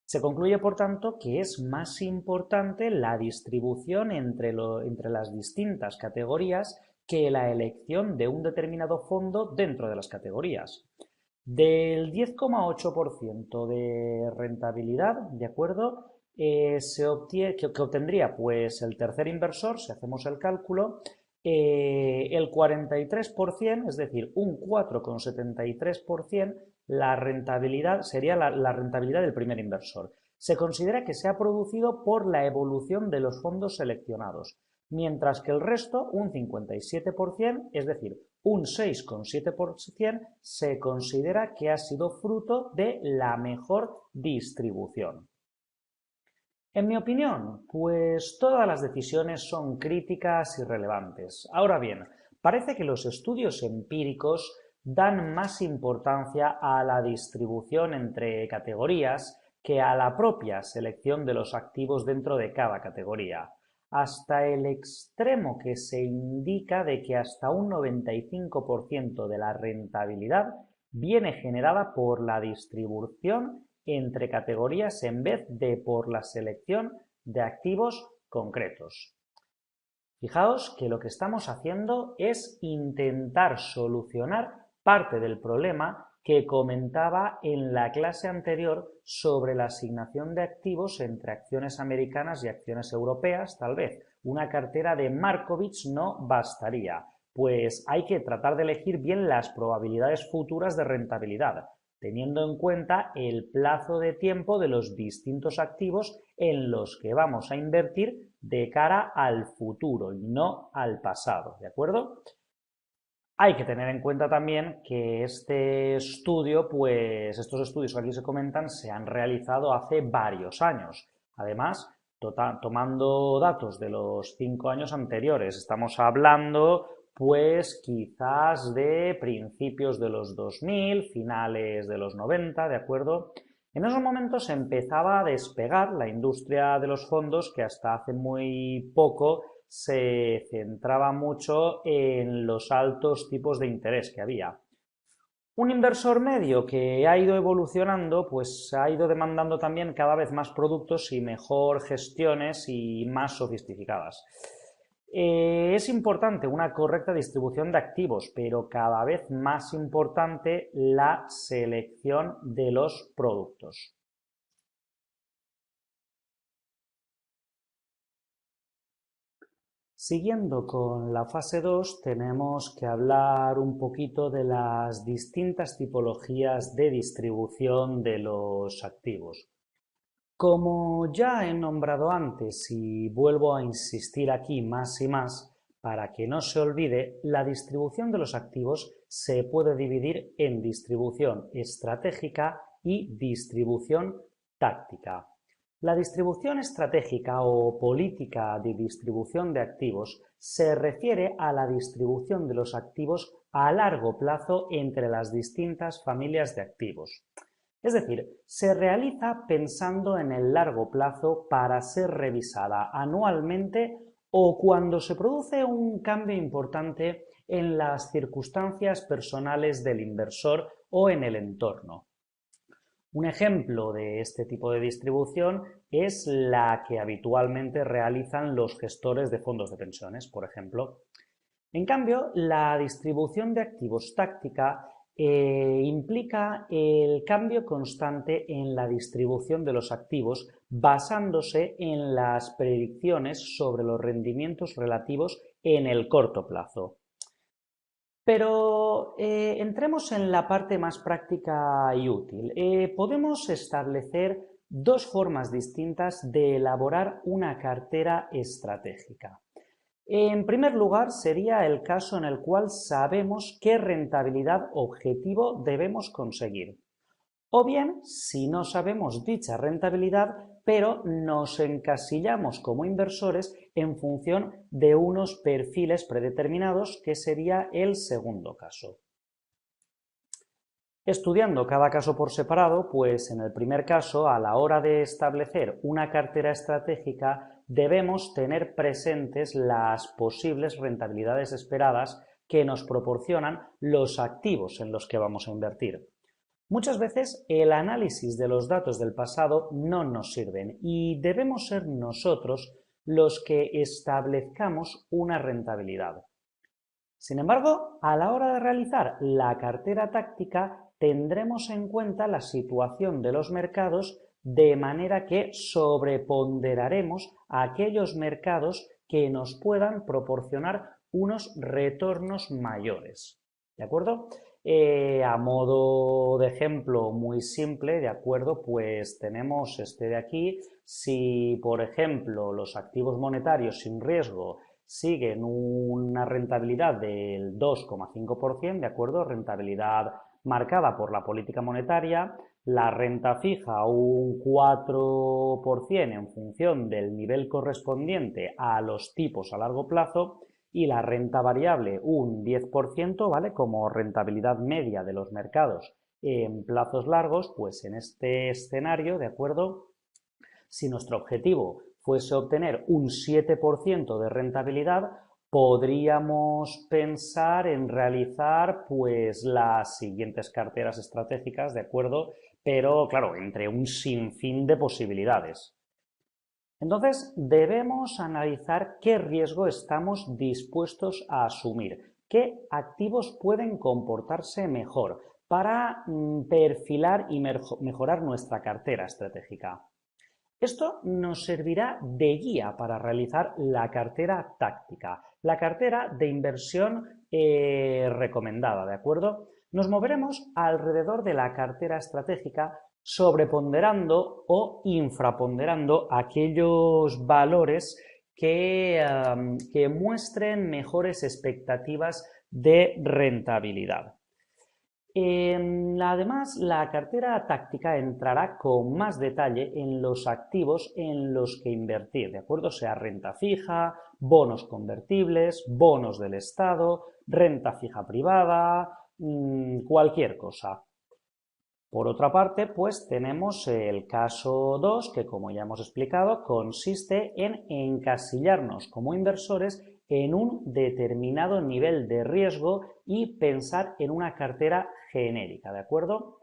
[SPEAKER 1] Se concluye, por tanto, que es más importante la distribución entre las distintas categorías que la elección de un determinado fondo dentro de las categorías. Del 10,8% de rentabilidad, ¿de acuerdo? Que obtendría pues el tercer inversor, si hacemos el cálculo, el 43%, es decir, un 4,73%, la rentabilidad sería la rentabilidad del primer inversor. Se considera que se ha producido por la evolución de los fondos seleccionados, mientras que el resto, un 57%, es decir, un 6,7%, se considera que ha sido fruto de la mejor distribución. En mi opinión, pues todas las decisiones son críticas y relevantes. Ahora bien, parece que los estudios empíricos dan más importancia a la distribución entre categorías que a la propia selección de los activos dentro de cada categoría, hasta el extremo que se indica de que hasta un 95% de la rentabilidad viene generada por la distribución entre categorías en vez de por la selección de activos concretos. Fijaos que lo que estamos haciendo es intentar solucionar parte del problema que comentaba en la clase anterior sobre la asignación de activos entre acciones americanas y acciones europeas. Tal vez una cartera de Markovich no bastaría, pues hay que tratar de elegir bien las probabilidades futuras de rentabilidad, teniendo en cuenta el plazo de tiempo de los distintos activos en los que vamos a invertir de cara al futuro y no al pasado, ¿de acuerdo? Hay que tener en cuenta también que este estudio, pues estos estudios que aquí se comentan, se han realizado hace varios años. Además, tomando datos de los 5 años anteriores, estamos hablando, pues quizás de principios de los 2000, finales de los 90, ¿de acuerdo? En esos momentos empezaba a despegar la industria de los fondos que hasta hace muy poco se centraba mucho en los altos tipos de interés que había. Un inversor medio que ha ido evolucionando, pues ha ido demandando también cada vez más productos y mejor gestiones y más sofisticadas. Es importante una correcta distribución de activos, pero cada vez más importante la selección de los productos. Siguiendo con la fase 2, tenemos que hablar un poquito de las distintas tipologías de distribución de los activos. Como ya he nombrado antes y vuelvo a insistir aquí más y más, para que no se olvide, la distribución de los activos se puede dividir en distribución estratégica y distribución táctica. La distribución estratégica o política de distribución de activos se refiere a la distribución de los activos a largo plazo entre las distintas familias de activos. Es decir, se realiza pensando en el largo plazo para ser revisada anualmente o cuando se produce un cambio importante en las circunstancias personales del inversor o en el entorno. Un ejemplo de este tipo de distribución es la que habitualmente realizan los gestores de fondos de pensiones, por ejemplo. En cambio, la distribución de activos táctica implica el cambio constante en la distribución de los activos basándose en las predicciones sobre los rendimientos relativos en el corto plazo. Pero entremos en la parte más práctica y útil. Podemos establecer dos formas distintas de elaborar una cartera estratégica. En primer lugar, sería el caso en el cual sabemos qué rentabilidad objetivo debemos conseguir. O bien, si no sabemos dicha rentabilidad, pero nos encasillamos como inversores en función de unos perfiles predeterminados, que sería el segundo caso. Estudiando cada caso por separado, pues en el primer caso, a la hora de establecer una cartera estratégica, debemos tener presentes las posibles rentabilidades esperadas que nos proporcionan los activos en los que vamos a invertir. Muchas veces el análisis de los datos del pasado no nos sirven y debemos ser nosotros los que establezcamos una rentabilidad. Sin embargo, a la hora de realizar la cartera táctica tendremos en cuenta la situación de los mercados de manera que sobreponderaremos aquellos mercados que nos puedan proporcionar unos retornos mayores. ¿De acuerdo? A modo de ejemplo muy simple, ¿de acuerdo? Pues tenemos este de aquí. Si, por ejemplo, los activos monetarios sin riesgo siguen una rentabilidad del 2,5%, ¿de acuerdo? Rentabilidad marcada por la política monetaria, la renta fija un 4% en función del nivel correspondiente a los tipos a largo plazo y la renta variable un 10%, ¿vale? Como rentabilidad media de los mercados en plazos largos, pues en este escenario, ¿de acuerdo? Si nuestro objetivo fuese obtener un 7% de rentabilidad, podríamos pensar en realizar pues las siguientes carteras estratégicas, ¿de acuerdo? Pero claro, entre un sinfín de posibilidades. Entonces, debemos analizar qué riesgo estamos dispuestos a asumir, qué activos pueden comportarse mejor para perfilar y mejorar nuestra cartera estratégica. Esto nos servirá de guía para realizar la cartera táctica, la cartera de inversión recomendada, ¿de acuerdo? Nos moveremos alrededor de la cartera estratégica sobreponderando o infraponderando aquellos valores que muestren mejores expectativas de rentabilidad. Además, la cartera táctica entrará con más detalle en los activos en los que invertir, ¿de acuerdo? Sea renta fija, bonos convertibles, bonos del Estado, renta fija privada, cualquier cosa. Por otra parte, pues tenemos el caso 2, que como ya hemos explicado, consiste en encasillarnos como inversores en un determinado nivel de riesgo y pensar en una cartera genérica, ¿de acuerdo?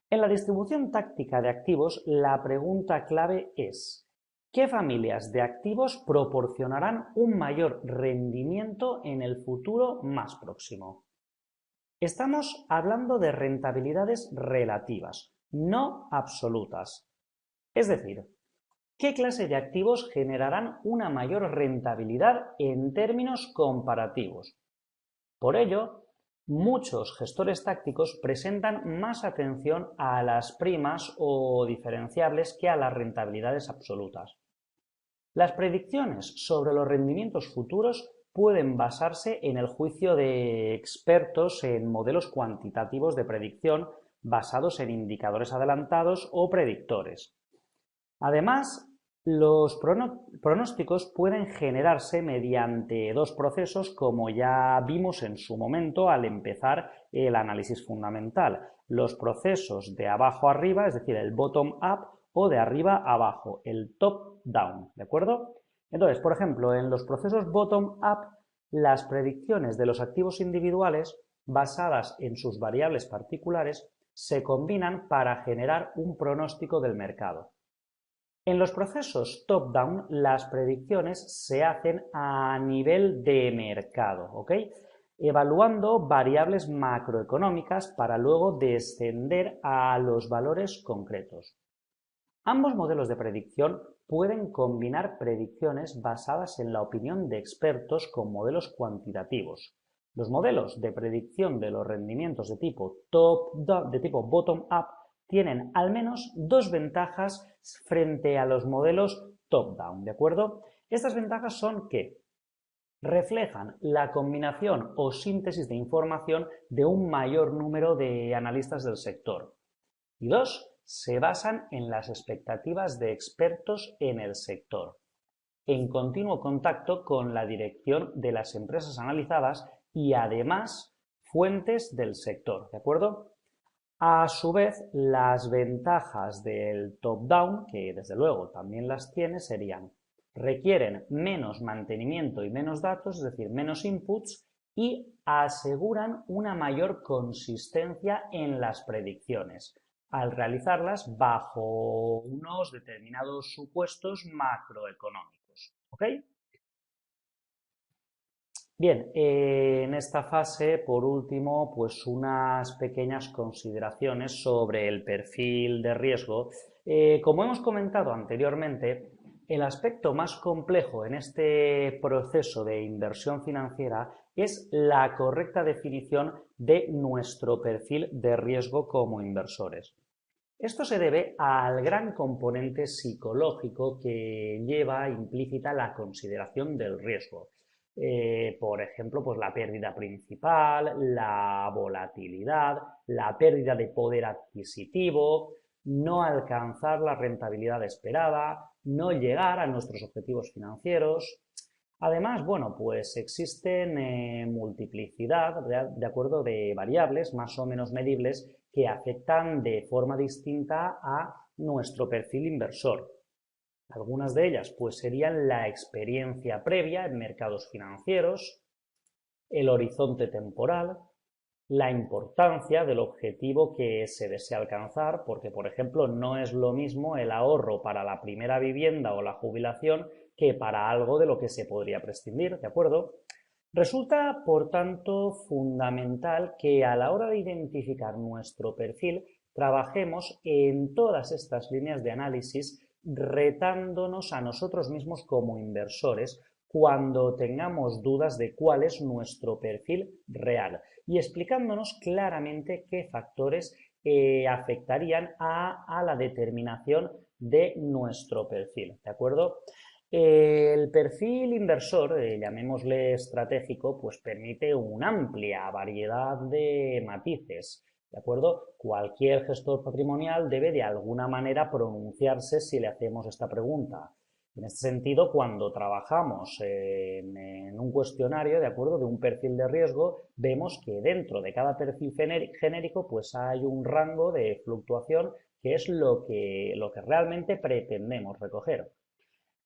[SPEAKER 1] En la distribución táctica de activos, la pregunta clave es: ¿qué familias de activos proporcionarán un mayor rendimiento en el futuro más próximo? Estamos hablando de rentabilidades relativas, no absolutas. Es decir, ¿qué clase de activos generarán una mayor rentabilidad en términos comparativos? Por ello, muchos gestores tácticos presentan más atención a las primas o diferenciables que a las rentabilidades absolutas. Las predicciones sobre los rendimientos futuros pueden basarse en el juicio de expertos en modelos cuantitativos de predicción basados en indicadores adelantados o predictores. Además, los pronósticos pueden generarse mediante dos procesos, como ya vimos en su momento al empezar el análisis fundamental: los procesos de abajo arriba, es decir, el bottom-up, o de arriba abajo, el top-down, ¿de acuerdo? Entonces, por ejemplo, en los procesos bottom-up, las predicciones de los activos individuales, basadas en sus variables particulares, se combinan para generar un pronóstico del mercado. En los procesos top-down, las predicciones se hacen a nivel de mercado, ¿ok? Evaluando variables macroeconómicas para luego descender a los valores concretos. Ambos modelos de predicción pueden combinar predicciones basadas en la opinión de expertos con modelos cuantitativos. Los modelos de predicción de los rendimientos de tipo bottom-up tienen al menos dos ventajas frente a los modelos top-down, ¿de acuerdo? Estas ventajas son que reflejan la combinación o síntesis de información de un mayor número de analistas del sector. Y dos, se basan en las expectativas de expertos en el sector, en continuo contacto con la dirección de las empresas analizadas y además fuentes del sector, ¿de acuerdo? A su vez, las ventajas del top-down, que desde luego también las tiene, serían: requieren menos mantenimiento y menos datos, es decir, menos inputs, y aseguran una mayor consistencia en las predicciones, al realizarlas bajo unos determinados supuestos macroeconómicos. ¿Ok? Bien, en esta fase, por último, pues unas pequeñas consideraciones sobre el perfil de riesgo. Como hemos comentado anteriormente, el aspecto más complejo en este proceso de inversión financiera es la correcta definición de nuestro perfil de riesgo como inversores. Esto se debe al gran componente psicológico que lleva implícita la consideración del riesgo. Por ejemplo, pues la pérdida principal, la volatilidad, la pérdida de poder adquisitivo, no alcanzar la rentabilidad esperada, no llegar a nuestros objetivos financieros. Además, bueno, pues existen multiplicidad, de acuerdo, de variables más o menos medibles que afectan de forma distinta a nuestro perfil inversor. Algunas de ellas pues serían la experiencia previa en mercados financieros, el horizonte temporal, la importancia del objetivo que se desea alcanzar, porque por ejemplo no es lo mismo el ahorro para la primera vivienda o la jubilación que para algo de lo que se podría prescindir, ¿de acuerdo? Resulta, por tanto, fundamental que a la hora de identificar nuestro perfil trabajemos en todas estas líneas de análisis, retándonos a nosotros mismos como inversores cuando tengamos dudas de cuál es nuestro perfil real y explicándonos claramente qué factores afectarían a la determinación de nuestro perfil, ¿de acuerdo? El perfil inversor, llamémosle estratégico, pues permite una amplia variedad de matices, ¿de acuerdo? Cualquier gestor patrimonial debe de alguna manera pronunciarse si le hacemos esta pregunta. En este sentido, cuando trabajamos en un cuestionario, ¿de acuerdo?, de un perfil de riesgo, vemos que dentro de cada perfil genérico pues hay un rango de fluctuación que es lo que realmente pretendemos recoger.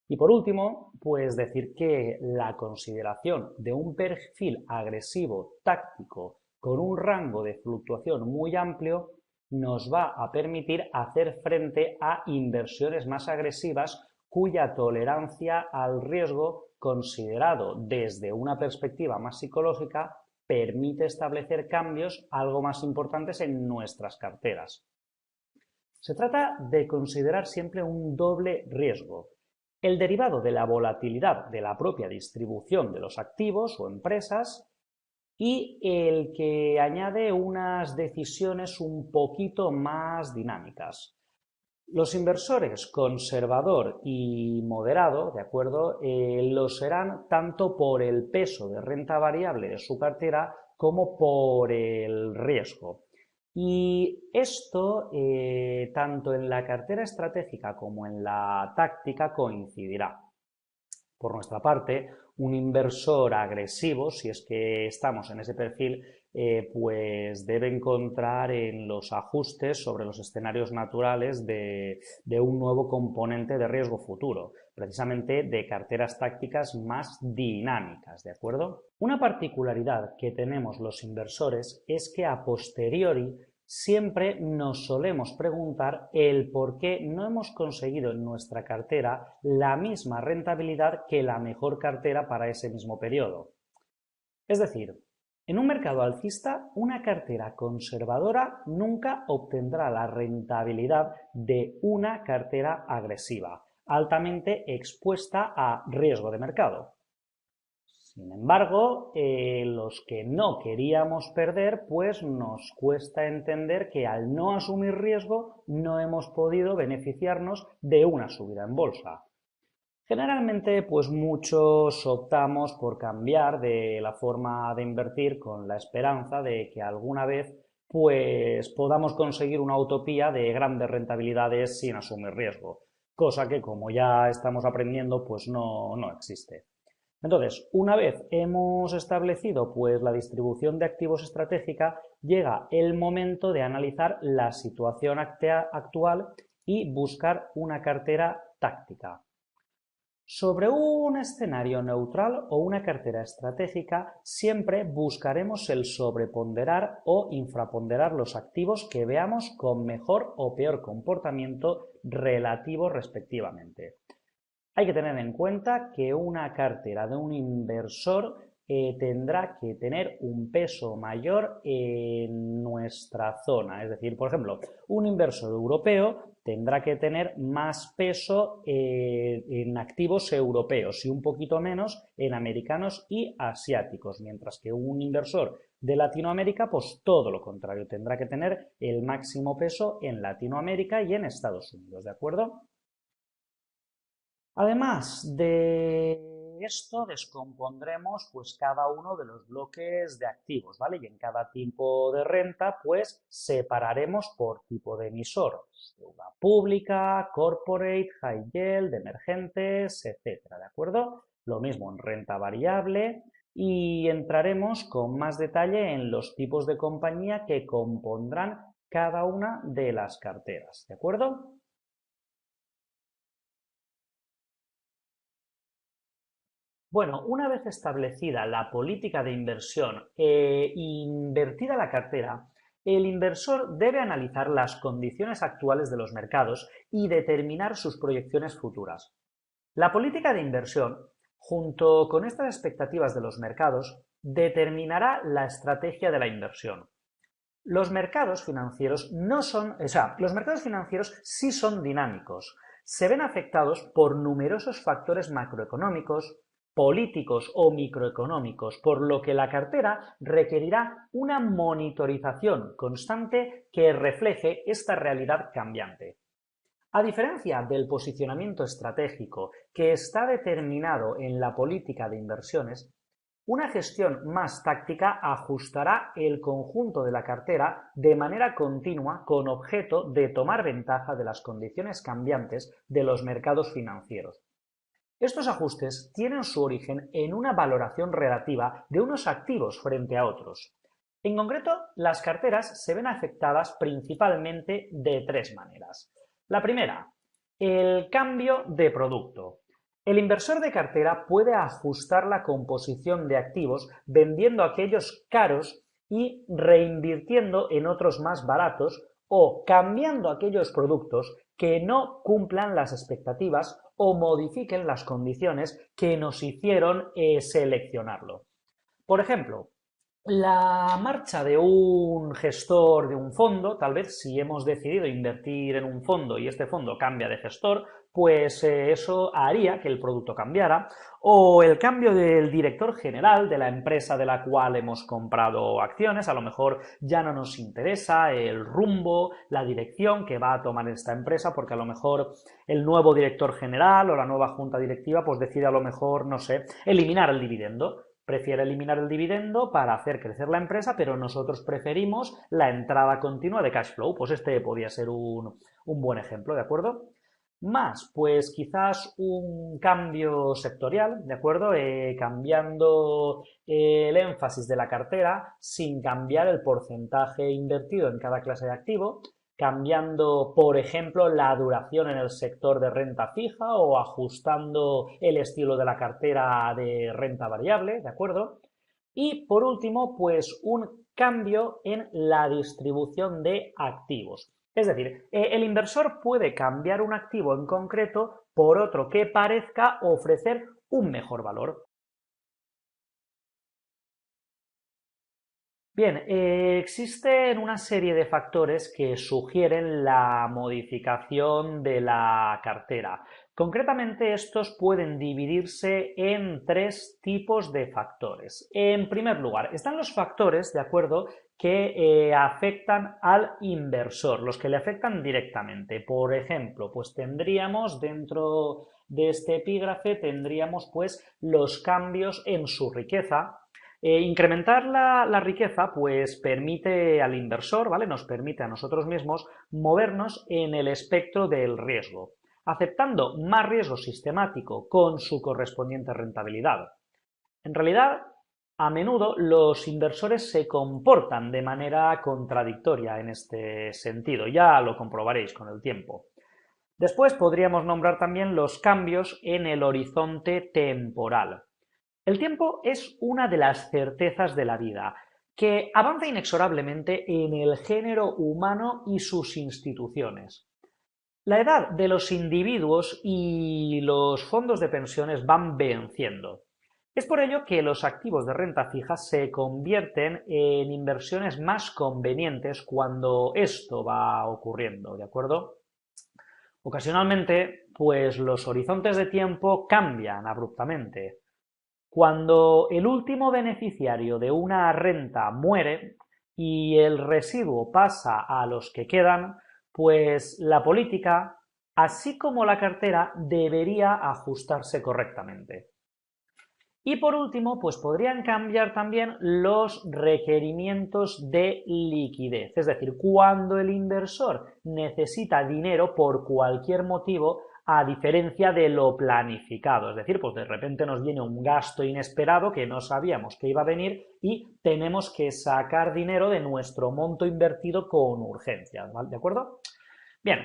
[SPEAKER 1] Y por último, pues decir que la consideración de un perfil agresivo táctico con un rango de fluctuación muy amplio nos va a permitir hacer frente a inversiones más agresivas cuya tolerancia al riesgo, considerado desde una perspectiva más psicológica, permite establecer cambios algo más importantes en nuestras carteras. Se trata de considerar siempre un doble riesgo: el derivado de la volatilidad de la propia distribución de los activos o empresas y el que añade unas decisiones un poquito más dinámicas. Los inversores conservador y moderado, ¿de acuerdo?, lo serán tanto por el peso de renta variable de su cartera como por el riesgo. Y esto, tanto en la cartera estratégica como en la táctica, coincidirá. Por nuestra parte, un inversor agresivo, si es que estamos en ese perfil, pues debe encontrar en los ajustes sobre los escenarios naturales de un nuevo componente de riesgo futuro, precisamente de carteras tácticas más dinámicas, ¿de acuerdo? Una particularidad que tenemos los inversores es que a posteriori siempre nos solemos preguntar el por qué no hemos conseguido en nuestra cartera la misma rentabilidad que la mejor cartera para ese mismo periodo. Es decir, en un mercado alcista, una cartera conservadora nunca obtendrá la rentabilidad de una cartera agresiva, altamente expuesta a riesgo de mercado. Sin embargo, los que no queríamos perder, pues nos cuesta entender que al no asumir riesgo no hemos podido beneficiarnos de una subida en bolsa. Generalmente, pues muchos optamos por cambiar de la forma de invertir con la esperanza de que alguna vez pues podamos conseguir una utopía de grandes rentabilidades sin asumir riesgo, cosa que, como ya estamos aprendiendo, pues no existe. Entonces, una vez hemos establecido pues la distribución de activos estratégica, llega el momento de analizar la situación actual y buscar una cartera táctica. Sobre un escenario neutral o una cartera estratégica, siempre buscaremos el sobreponderar o infraponderar los activos que veamos con mejor o peor comportamiento relativo respectivamente. Hay que tener en cuenta que una cartera de un inversor tendrá que tener un peso mayor en nuestra zona. Es decir, por ejemplo, un inversor europeo tendrá que tener más peso en activos europeos y un poquito menos en americanos y asiáticos, mientras que un inversor de Latinoamérica, pues todo lo contrario, tendrá que tener el máximo peso en Latinoamérica y en Estados Unidos, ¿de acuerdo? Además de esto, descompondremos pues cada uno de los bloques de activos, ¿vale? Y en cada tipo de renta, pues separaremos por tipo de emisor: deuda pública, corporate, high yield, emergentes, etcétera, ¿de acuerdo? Lo mismo en renta variable, y entraremos con más detalle en los tipos de compañía que compondrán cada una de las carteras, ¿de acuerdo? Bueno, una vez establecida la política de inversión e invertida la cartera, el inversor debe analizar las condiciones actuales de los mercados y determinar sus proyecciones futuras. La política de inversión, junto con estas expectativas de los mercados, determinará la estrategia de la inversión. Los mercados financieros no son, los mercados financieros sí son dinámicos. Se ven afectados por numerosos factores macroeconómicos, políticos o microeconómicos, por lo que la cartera requerirá una monitorización constante que refleje esta realidad cambiante. A diferencia del posicionamiento estratégico que está determinado en la política de inversiones, una gestión más táctica ajustará el conjunto de la cartera de manera continua con objeto de tomar ventaja de las condiciones cambiantes de los mercados financieros. Estos ajustes tienen su origen en una valoración relativa de unos activos frente a otros. En concreto, las carteras se ven afectadas principalmente de tres maneras. La primera, el cambio de producto. El inversor de cartera puede ajustar la composición de activos vendiendo aquellos caros y reinvirtiendo en otros más baratos o cambiando aquellos productos que no cumplan las expectativas o modifiquen las condiciones que nos hicieron seleccionarlo. Por ejemplo, la marcha de un gestor de un fondo, tal vez si hemos decidido invertir en un fondo y este fondo cambia de gestor, pues eso haría que el producto cambiara, o el cambio del director general de la empresa de la cual hemos comprado acciones, a lo mejor ya no nos interesa el rumbo, la dirección que va a tomar esta empresa, porque a lo mejor el nuevo director general o la nueva junta directiva pues decide a lo mejor, no sé, eliminar el dividendo. Prefiere eliminar el dividendo para hacer crecer la empresa, pero nosotros preferimos la entrada continua de cash flow. Pues este podría ser un buen ejemplo, ¿de acuerdo? Más, pues quizás un cambio sectorial, ¿de acuerdo? Cambiando el énfasis de la cartera sin cambiar el porcentaje invertido en cada clase de activo, cambiando, por ejemplo, la duración en el sector de renta fija o ajustando el estilo de la cartera de renta variable, ¿de acuerdo? Y por último, pues un cambio en la distribución de activos. Es decir, el inversor puede cambiar un activo en concreto por otro que parezca ofrecer un mejor valor. Bien, existen una serie de factores que sugieren la modificación de la cartera. Concretamente, estos pueden dividirse en tres tipos de factores. En primer lugar, están los factores, ¿de acuerdo?, que afectan al inversor, los que le afectan directamente. Por ejemplo, pues tendríamos dentro de este epígrafe, tendríamos pues los cambios en su riqueza. Incrementar la riqueza pues permite al inversor, ¿vale? Nos permite a nosotros mismos movernos en el espectro del riesgo, aceptando más riesgo sistemático con su correspondiente rentabilidad. En realidad, a menudo los inversores se comportan de manera contradictoria en este sentido, ya lo comprobaréis con el tiempo. Después podríamos nombrar también los cambios en el horizonte temporal. El tiempo es una de las certezas de la vida, que avanza inexorablemente en el género humano y sus instituciones. La edad de los individuos y los fondos de pensiones van venciendo. Es por ello que los activos de renta fija se convierten en inversiones más convenientes cuando esto va ocurriendo, ¿de acuerdo? Ocasionalmente, pues los horizontes de tiempo cambian abruptamente. Cuando el último beneficiario de una renta muere y el residuo pasa a los que quedan, pues la política, así como la cartera, debería ajustarse correctamente. Y por último, pues podrían cambiar también los requerimientos de liquidez. Es decir, cuando el inversor necesita dinero por cualquier motivo, a diferencia de lo planificado. Es decir, pues de repente nos viene un gasto inesperado que no sabíamos que iba a venir y tenemos que sacar dinero de nuestro monto invertido con urgencia. ¿Vale? ¿De acuerdo? Bien,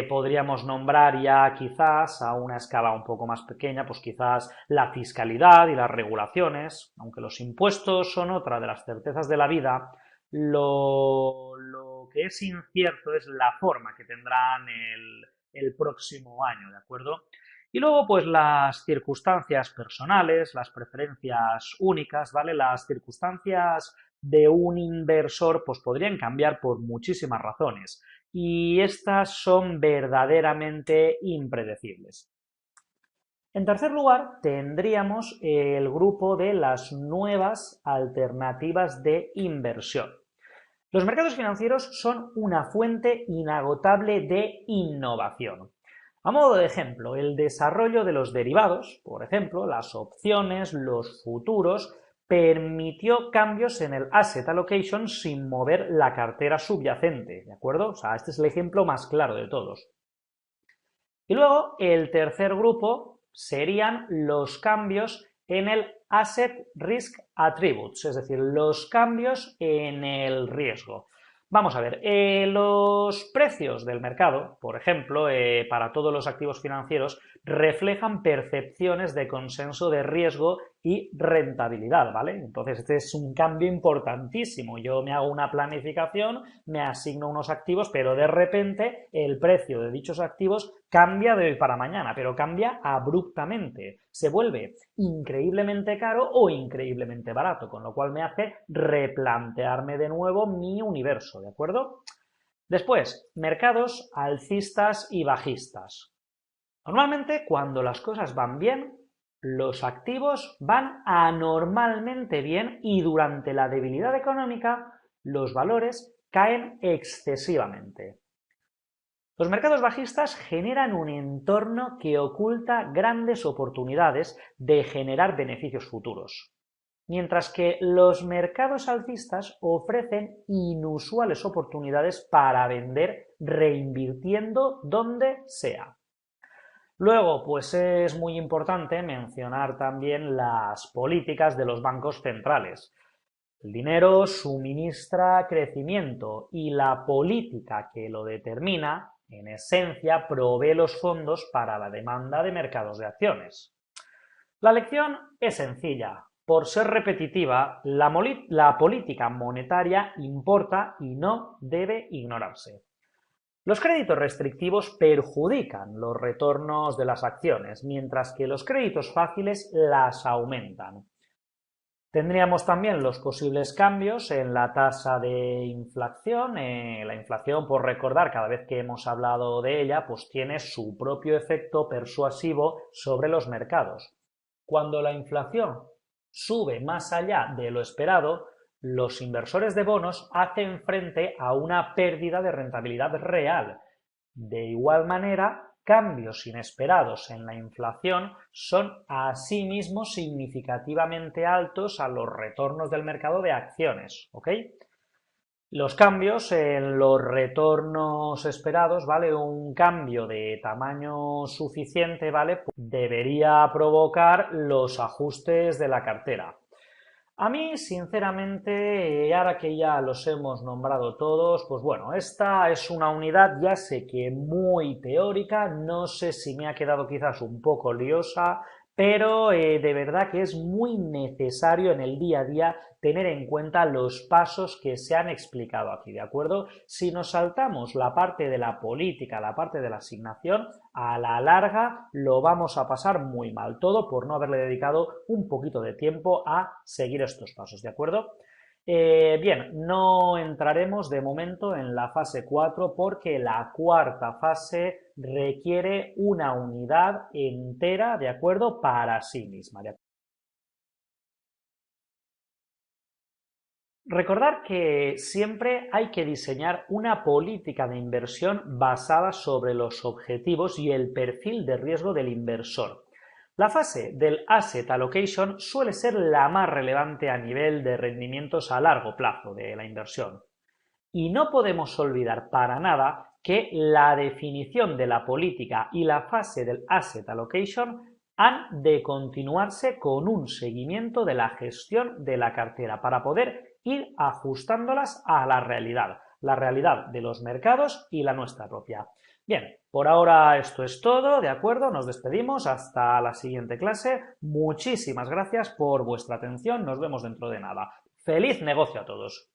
[SPEAKER 1] podríamos nombrar ya quizás a una escala un poco más pequeña, pues quizás la fiscalidad y las regulaciones, aunque los impuestos son otra de las certezas de la vida, lo que es incierto es la forma que tendrán el próximo año, ¿de acuerdo? Y luego, pues las circunstancias personales, las preferencias únicas, ¿vale? Las circunstancias de un inversor, pues podrían cambiar por muchísimas razones y estas son verdaderamente impredecibles. En tercer lugar, tendríamos el grupo de las nuevas alternativas de inversión. Los mercados financieros son una fuente inagotable de innovación. A modo de ejemplo, el desarrollo de los derivados, por ejemplo, las opciones, los futuros, permitió cambios en el asset allocation sin mover la cartera subyacente, ¿de acuerdo? O sea, este es el ejemplo más claro de todos. Y luego, el tercer grupo serían los cambios en el Asset Risk Attributes, es decir, los cambios en el riesgo. Vamos a ver, los precios del mercado, por ejemplo, para todos los activos financieros, reflejan percepciones de consenso de riesgo y rentabilidad, ¿vale? Entonces, este es un cambio importantísimo. Yo me hago una planificación, me asigno unos activos, pero de repente el precio de dichos activos cambia de hoy para mañana, pero cambia abruptamente. Se vuelve increíblemente caro o increíblemente barato, con lo cual me hace replantearme de nuevo mi universo, ¿de acuerdo? Después, mercados alcistas y bajistas. Normalmente, cuando las cosas van bien, los activos van anormalmente bien y durante la debilidad económica los valores caen excesivamente. Los mercados bajistas generan un entorno que oculta grandes oportunidades de generar beneficios futuros, mientras que los mercados alcistas ofrecen inusuales oportunidades para vender reinvirtiendo donde sea. Luego, pues es muy importante mencionar también las políticas de los bancos centrales. El dinero suministra crecimiento y la política que lo determina, en esencia, provee los fondos para la demanda de mercados de acciones. La lección es sencilla. Por ser repetitiva, la política monetaria importa y no debe ignorarse. Los créditos restrictivos perjudican los retornos de las acciones, mientras que los créditos fáciles las aumentan. Tendríamos también los posibles cambios en la tasa de inflación. La inflación, por recordar, cada vez que hemos hablado de ella, pues tiene su propio efecto persuasivo sobre los mercados. Cuando la inflación sube más allá de lo esperado, los inversores de bonos hacen frente a una pérdida de rentabilidad real. De igual manera, cambios inesperados en la inflación son asimismo significativamente altos a los retornos del mercado de acciones, ¿ok? Los cambios en los retornos esperados, ¿vale? Un cambio de tamaño suficiente, ¿vale? Pues debería provocar los ajustes de la cartera. A mí, sinceramente, ahora que ya los hemos nombrado todos, pues bueno, esta es una unidad, ya sé que muy teórica, no sé si me ha quedado quizás un poco liosa, pero de verdad que es muy necesario en el día a día tener en cuenta los pasos que se han explicado aquí, ¿de acuerdo? Si nos saltamos la parte de la política, la parte de la asignación, a la larga lo vamos a pasar muy mal, todo por no haberle dedicado un poquito de tiempo a seguir estos pasos, ¿de acuerdo? Bien, no entraremos de momento en la fase 4 porque la cuarta fase requiere una unidad entera, ¿de acuerdo? Para sí misma. Recordar que siempre hay que diseñar una política de inversión basada sobre los objetivos y el perfil de riesgo del inversor. La fase del Asset Allocation suele ser la más relevante a nivel de rendimientos a largo plazo de la inversión. Y no podemos olvidar para nada que la definición de la política y la fase del Asset Allocation han de continuarse con un seguimiento de la gestión de la cartera para poder ir ajustándolas a la realidad de los mercados y la nuestra propia. Bien, por ahora esto es todo, ¿de acuerdo? Nos despedimos hasta la siguiente clase. Muchísimas gracias por vuestra atención, nos vemos dentro de nada. ¡Feliz negocio a todos!